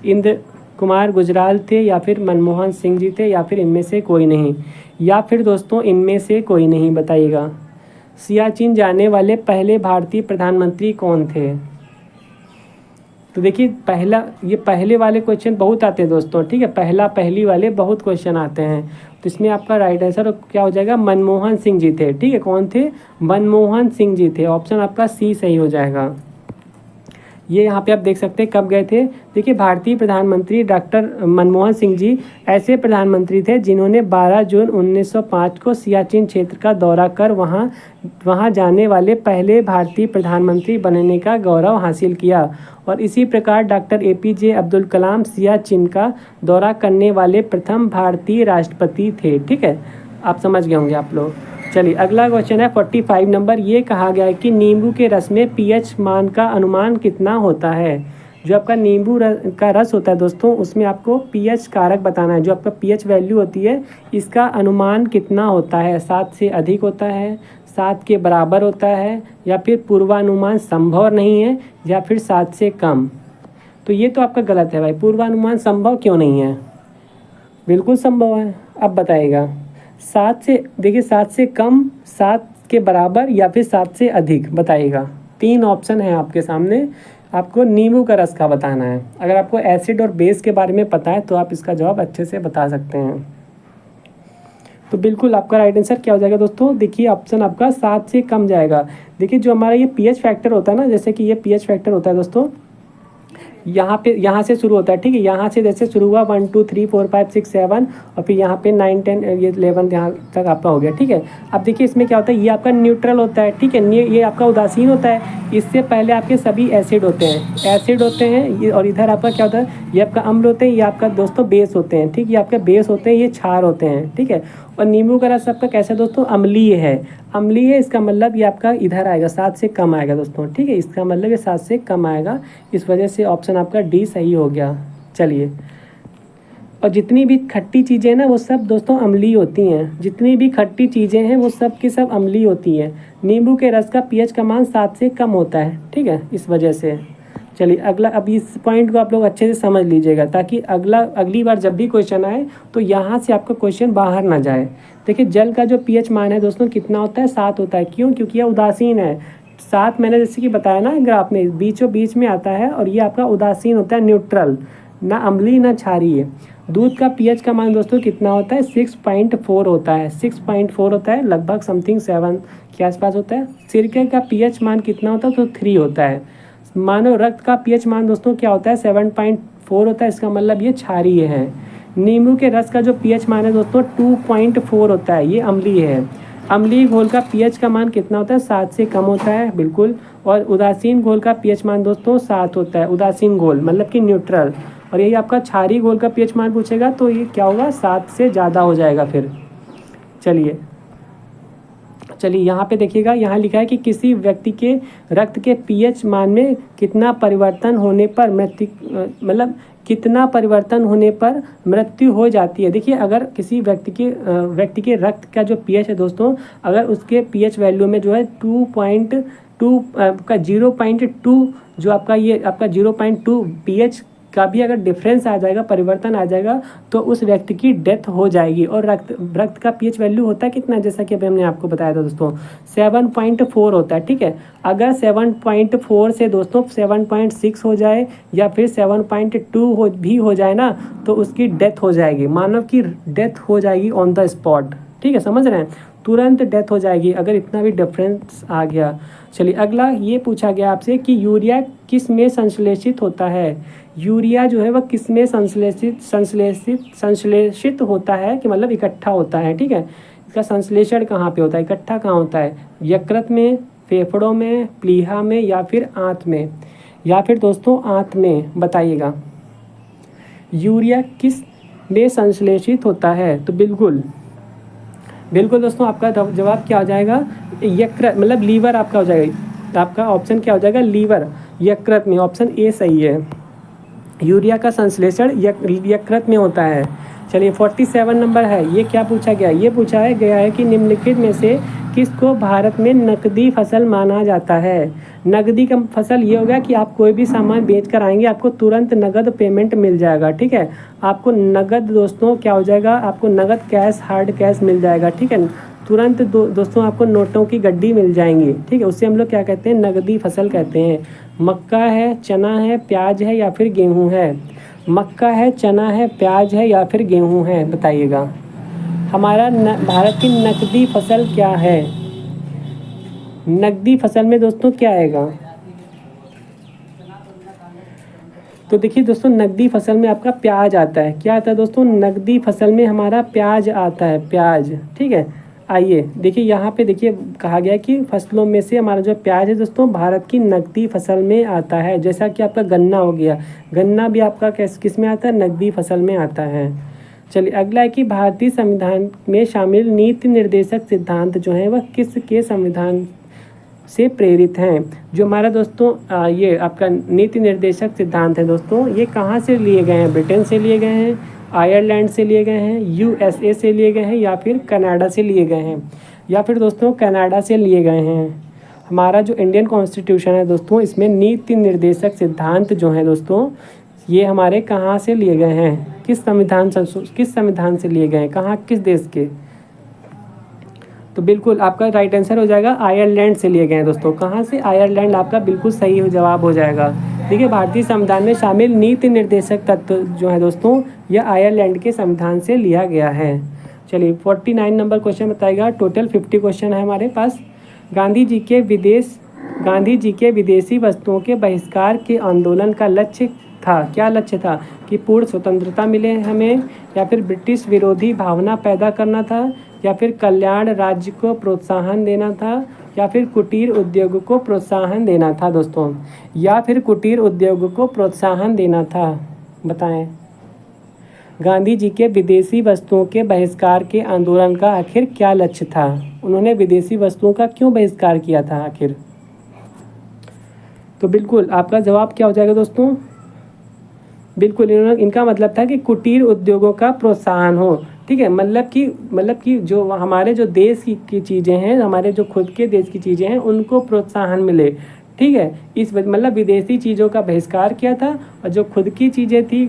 इंदिरा कुमार गुजराल थे, या फिर मनमोहन सिंह जी थे, या फिर इनमें से कोई नहीं, या फिर दोस्तों इनमें से कोई नहीं। बताइएगा सियाचिन जाने वाले पहले भारतीय प्रधानमंत्री कौन थे। तो देखिए पहला, ये पहले वाले क्वेश्चन बहुत आते हैं दोस्तों। ठीक है, पहला पहली वाले बहुत क्वेश्चन आते हैं। तो इसमें आपका राइट आंसर क्या हो जाएगा, मनमोहन सिंह जी थे। ठीक है, कौन थे, मनमोहन सिंह जी थे। ऑप्शन आपका सी सही हो जाएगा। ये यहाँ पे आप देख सकते हैं कब गए थे। देखिए भारतीय प्रधानमंत्री डॉक्टर मनमोहन सिंह जी ऐसे प्रधानमंत्री थे जिन्होंने 12 जून 1905 को सियाचिन क्षेत्र का दौरा कर वहाँ जाने वाले पहले भारतीय प्रधानमंत्री बनने का गौरव हासिल किया। और इसी प्रकार डॉक्टर APJ अब्दुल कलाम सियाचिन का दौरा करने वाले प्रथम भारतीय राष्ट्रपति थे। ठीक है, आप समझ गए होंगे आप लोग। चलिए अगला क्वेश्चन है 45 नंबर। ये कहा गया है कि नींबू के रस में pH मान का अनुमान कितना होता है। जो आपका नींबू का रस होता है दोस्तों, उसमें आपको pH कारक बताना है। जो आपका pH वैल्यू होती है इसका अनुमान कितना होता है, 7 से अधिक होता है, 7 के बराबर होता है, या फिर पूर्वानुमान संभव नहीं है, या फिर 7 से कम। तो ये तो आपका गलत है भाई, पूर्वानुमान संभव क्यों नहीं है, बिल्कुल संभव है। अब बताइएगा 7 से, देखिए 7 से कम, 7 के बराबर, या फिर 7 से अधिक, बताइएगा। 3 ऑप्शन है आपके सामने, आपको नींबू का रस का बताना है। अगर आपको एसिड और बेस के बारे में पता है तो आप इसका जवाब अच्छे से बता सकते हैं। तो बिल्कुल आपका राइट आंसर क्या हो जाएगा दोस्तों, देखिए ऑप्शन आपका 7 से कम जाएगा। देखिए जो हमारा ये पीएच फैक्टर होता है ना, जैसे कि ये पीएच फैक्टर होता है दोस्तों, यहाँ से शुरू होता है, ठीक है। यहाँ से जैसे शुरू हुआ 1 2 3 4 5 6 7, और फिर यहाँ पे 9 10 ये 11 यहाँ तक आपका हो गया, ठीक है। अब देखिए इसमें क्या होता है, ये आपका न्यूट्रल होता है, ठीक है। ये आपका उदासीन होता है। इससे पहले आपके सभी एसिड होते हैं, ये, और इधर आपका क्या होता है, ये आपका अम्ल होते हैं, ये आपका दोस्तों बेस होते हैं, ठीक। ये आपके बेस होते हैं, ये क्षार होते हैं, ठीक है। और नींबू का रस आपका कैसा दोस्तों, अम्लीय है। अम्लीय है, इसका मतलब ये आपका इधर आएगा, 7 से कम आएगा दोस्तों, ठीक है। इसका मतलब ये 7 से कम आएगा, इस वजह से ऑप्शन आपका डी सही हो गया। चलिए, और जितनी भी खट्टी चीज़ें हैं ना, वो सब दोस्तों अम्लीय होती हैं। जितनी भी खट्टी चीज़ें हैं वो सब की सब अम्लीय होती हैं। नींबू के रस का पीएच का मान 7 से कम होता है, ठीक है, इस वजह से। चलिए अगला, अब इस पॉइंट को आप लोग अच्छे से समझ लीजिएगा, ताकि अगली बार जब भी क्वेश्चन आए तो यहाँ से आपका क्वेश्चन बाहर ना जाए। देखिए जल का जो पीएच मान है दोस्तों कितना होता है, 7 होता है। क्यों, क्योंकि यह उदासीन है। 7 मैंने जैसे कि बताया ना ग्राफ में, बीचों बीच में आता है, और ये आपका उदासीन होता है, न्यूट्रल, ना अम्लीय ना क्षारीय। दूध का पीएच का मान दोस्तों कितना होता है, 6.4 होता है, 6.4 होता है, लगभग समथिंग 7 के आसपास होता है। सिरके का पीएच मान कितना होता है, तो 3 होता है। मानव रक्त का पीएच मान दोस्तों क्या होता है, 7.4 होता है, इसका मतलब ये क्षारीय है। नींबू के रस का जो पीएच मान है दोस्तों 2.4 होता है, ये अम्लीय है। अम्लीय घोल का पीएच का मान कितना होता है, 7 से कम होता है, बिल्कुल। और उदासीन घोल का पीएच मान दोस्तों 7 होता है, उदासीन घोल मतलब कि न्यूट्रल। और यही आपका क्षारीय घोल का पीएच मान पूछेगा तो ये क्या होगा, 7 से ज़्यादा हो जाएगा फिर। चलिए यहाँ पे देखिएगा, यहाँ लिखा है कि किसी व्यक्ति के रक्त के पीएच मान में कितना परिवर्तन होने पर कितना परिवर्तन होने पर मृत्यु हो जाती है। देखिए अगर किसी व्यक्ति के रक्त का जो पीएच है दोस्तों, अगर उसके पीएच वैल्यू में जो है 2.2 का 0.2 जो आपका ये आपका 0.2 पीएच का भी अगर डिफरेंस आ जाएगा, परिवर्तन आ जाएगा, तो उस व्यक्ति की डेथ हो जाएगी। और रक्त का पीएच वैल्यू होता है कितना, जैसा कि अभी हमने आपको बताया था दोस्तों, 7.4 होता है, ठीक है। अगर 7.4 से दोस्तों 7.6 हो जाए, या फिर 7.2 भी हो जाए ना, तो उसकी डेथ हो जाएगी, मानव की डेथ हो जाएगी ऑन द स्पॉट, ठीक है, समझ रहे हैं, तुरंत डेथ हो जाएगी अगर इतना भी डिफरेंस आ गया। चलिए अगला ये पूछा गया आपसे कि यूरिया किस में संश्लेषित होता है। यूरिया जो है वह किस में संश्लेषित होता है, कि मतलब इकट्ठा होता है, ठीक है। इसका संश्लेषण कहाँ पे होता है, इकट्ठा कहाँ होता है, यकृत में, फेफड़ों में, प्लीहा में, या फिर आंत में, या फिर दोस्तों आंत में, बताइएगा यूरिया किस में संश्लेषित होता है। तो बिल्कुल दोस्तों आपका जवाब क्या हो जाएगा, यकृत मतलब लीवर आपका हो जाएगा। आपका ऑप्शन क्या हो जाएगा, लीवर, यकृत में, ऑप्शन ए सही है। यूरिया का संश्लेषण यकृत में होता है। चलिए 47 नंबर है, ये क्या पूछा गया, ये पूछा गया है कि निम्नलिखित में से किसको भारत में नकदी फसल माना जाता है। नकदी का फसल ये होगा कि आप कोई भी सामान बेच कर आएंगे, आपको तुरंत नगद पेमेंट मिल जाएगा, ठीक है। आपको नगद दोस्तों क्या हो जाएगा, आपको नगद कैश, हार्ड कैश मिल जाएगा, ठीक है। तुरंत दोस्तों आपको नोटों की गड्डी मिल जाएंगी, ठीक है। उससे हम लोग क्या कहते हैं, नगदी फसल कहते हैं। मक्का है, चना है, प्याज है, या फिर गेहूँ है। मक्का है, चना है, प्याज है, या फिर गेहूँ है, बताइएगा हमारा भारत की नकदी फसल क्या है। नकदी फसल में दोस्तों क्या आएगा, तो देखिए दोस्तों नकदी फसल में आपका प्याज आता है। क्या आता है दोस्तों, नकदी फसल में हमारा प्याज आता है, प्याज, ठीक है। आइए देखिए यहाँ पे देखिए कहा गया है कि फसलों में से हमारा जो प्याज है दोस्तों भारत की नकदी फसल में आता है। जैसा कि आपका गन्ना हो गया, गन्ना भी आपका किस में आता है, नकदी फसल में आता है। चलिए अगला है कि भारतीय संविधान में शामिल नीति निर्देशक सिद्धांत जो हैं वह किसके संविधान से प्रेरित हैं। जो हमारा दोस्तों ये आपका नीति निर्देशक सिद्धांत है दोस्तों, ये कहाँ से लिए गए हैं, ब्रिटेन से लिए गए हैं, आयरलैंड से लिए गए हैं, यूएसए से लिए गए हैं, या फिर कनाडा से लिए गए हैं। या फिर दोस्तों कनाडा से लिए गए हैं। हमारा जो इंडियन कॉन्स्टिट्यूशन है दोस्तों, इसमें नीति निर्देशक सिद्धांत जो हैं दोस्तों, ये हमारे कहाँ से लिए गए हैं, किस संविधान से लिए गए हैं, कहाँ, किस देश के? तो बिल्कुल आपका राइट आंसर हो जाएगा आयरलैंड से लिए गए हैं दोस्तों। कहाँ से? आयरलैंड आपका बिल्कुल सही जवाब हो जाएगा। देखिए, भारतीय संविधान में शामिल नीति निर्देशक तत्व जो है दोस्तों, यह आयरलैंड के संविधान से लिया गया है। चलिए 49 नंबर क्वेश्चन बताएगा। टोटल 50 क्वेश्चन है हमारे पास। गांधी जी के विदेशी वस्तुओं के बहिष्कार के आंदोलन का लक्ष्य था, क्या लक्ष्य था? कि पूर्ण स्वतंत्रता मिले हमें, या फिर ब्रिटिश विरोधी भावना पैदा करना था, या फिर कल्याण राज्य को प्रोत्साहन देना था, या फिर कुटीर उद्योग को प्रोत्साहन देना था दोस्तों, या फिर कुटीर उद्योग को प्रोत्साहन देना था? बताएं। गांधी जी के विदेशी वस्तुओं के बहिष्कार के आंदोलन का आखिर क्या लक्ष्य था? उन्होंने विदेशी वस्तुओं का क्यों बहिष्कार किया था आखिर? तो बिल्कुल आपका जवाब क्या हो जाएगा दोस्तों? बिल्कुल इनका मतलब था कि कुटीर उद्योगों का प्रोत्साहन हो। ठीक है, मतलब कि जो हमारे जो देश की चीज़ें हैं, हमारे जो खुद के देश की चीज़ें हैं, उनको प्रोत्साहन मिले। ठीक है, इस मतलब विदेशी चीज़ों का बहिष्कार किया था, और जो खुद की चीज़ें थी,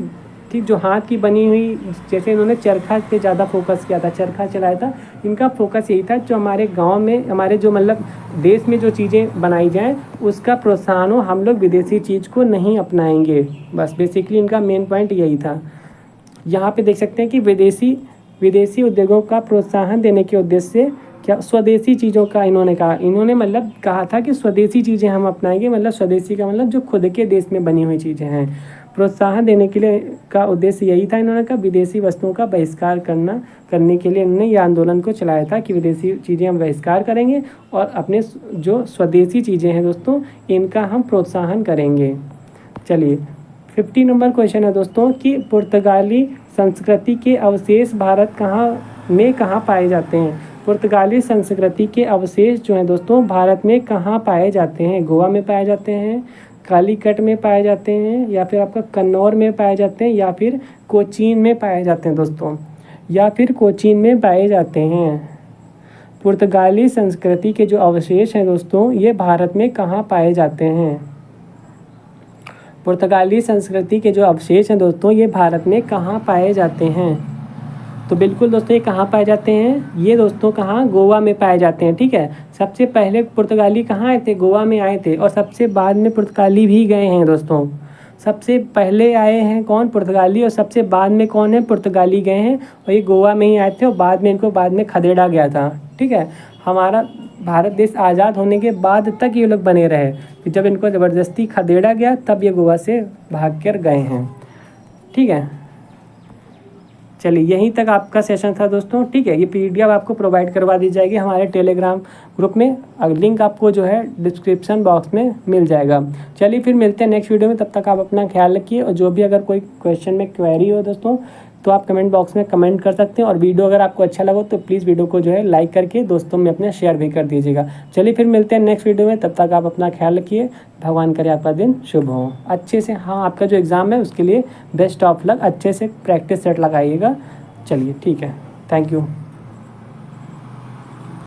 ठीक, जो हाथ की बनी हुई, जैसे इन्होंने चरखा पे ज़्यादा फोकस किया था, चरखा चलाया था। इनका फोकस यही था जो हमारे गांव में, हमारे जो मतलब देश में जो चीज़ें बनाई जाएं, उसका प्रोत्साहन हो, हम लोग विदेशी चीज़ को नहीं अपनाएंगे। बस बेसिकली इनका मेन पॉइंट यही था। यहाँ पे देख सकते हैं कि विदेशी उद्योगों का प्रोत्साहन देने के उद्देश्य से क्या स्वदेशी चीज़ों का इन्होंने कहा था कि स्वदेशी चीज़ें हम अपनाएंगे। मतलब स्वदेशी का मतलब जो खुद के देश में बनी हुई चीज़ें हैं, प्रोत्साहन देने के लिए का उद्देश्य यही था इन्होंने कहा विदेशी वस्तुओं का बहिष्कार करने के लिए इन्होंने यह आंदोलन को चलाया था कि विदेशी चीज़ें हम बहिष्कार करेंगे और अपने जो स्वदेशी चीज़ें हैं दोस्तों, इनका हम प्रोत्साहन करेंगे। चलिए 50 नंबर क्वेश्चन है दोस्तों कि पुर्तगाली संस्कृति के अवशेष भारत में कहाँ पाए जाते हैं? पुर्तगाली संस्कृति के अवशेष जो हैं दोस्तों, भारत में कहाँ पाए जाते हैं? गोवा में पाए जाते हैं, कालीकट में पाए जाते हैं, या फिर आपका कन्नौर में पाए जाते हैं, या फिर कोचीन में पाए जाते हैं दोस्तों, या फिर कोचीन में पाए जाते हैं। पुर्तगाली संस्कृति के जो अवशेष हैं दोस्तों, ये भारत में कहाँ पाए जाते हैं? पुर्तगाली संस्कृति के जो अवशेष हैं दोस्तों, ये भारत में कहाँ पाए जाते हैं? तो बिल्कुल दोस्तों, ये कहाँ पाए जाते हैं? ये दोस्तों कहाँ? गोवा में पाए जाते हैं। ठीक है, सबसे पहले पुर्तगाली कहाँ आए थे? गोवा में आए थे, और सबसे बाद में पुर्तगाली भी गए हैं दोस्तों। सबसे पहले आए हैं कौन? पुर्तगाली, और सबसे बाद में कौन है? पुर्तगाली गए हैं, और ये गोवा में ही आए थे, और बाद में खदेड़ा गया था। ठीक है, हमारा भारत देश आज़ाद होने के बाद तक ये लोग बने रहे, कि जब इनको ज़बरदस्ती खदेड़ा गया तब ये गोवा से भाग कर गए हैं। ठीक है, चलिए यहीं तक आपका सेशन था दोस्तों। ठीक है, ये PDF आपको प्रोवाइड करवा दी जाएगी हमारे टेलीग्राम ग्रुप में, लिंक आपको जो है डिस्क्रिप्शन बॉक्स में मिल जाएगा। चलिए फिर मिलते हैं नेक्स्ट वीडियो में, तब तक आप अपना ख्याल रखिए, और जो भी अगर कोई क्वेश्चन में क्वेरी हो दोस्तों, तो आप कमेंट बॉक्स में कमेंट कर सकते हैं, और वीडियो अगर आपको अच्छा लगा तो प्लीज़ वीडियो को जो है लाइक करके दोस्तों में अपने शेयर भी कर दीजिएगा। चलिए फिर मिलते हैं नेक्स्ट वीडियो में, तब तक आप अपना ख्याल रखिए। भगवान करे आपका दिन शुभ हो अच्छे से। हाँ, आपका जो एग्ज़ाम है उसके लिए बेस्ट ऑफ लक, अच्छे से प्रैक्टिस सेट लगाइएगा। चलिए ठीक है, थैंक यू।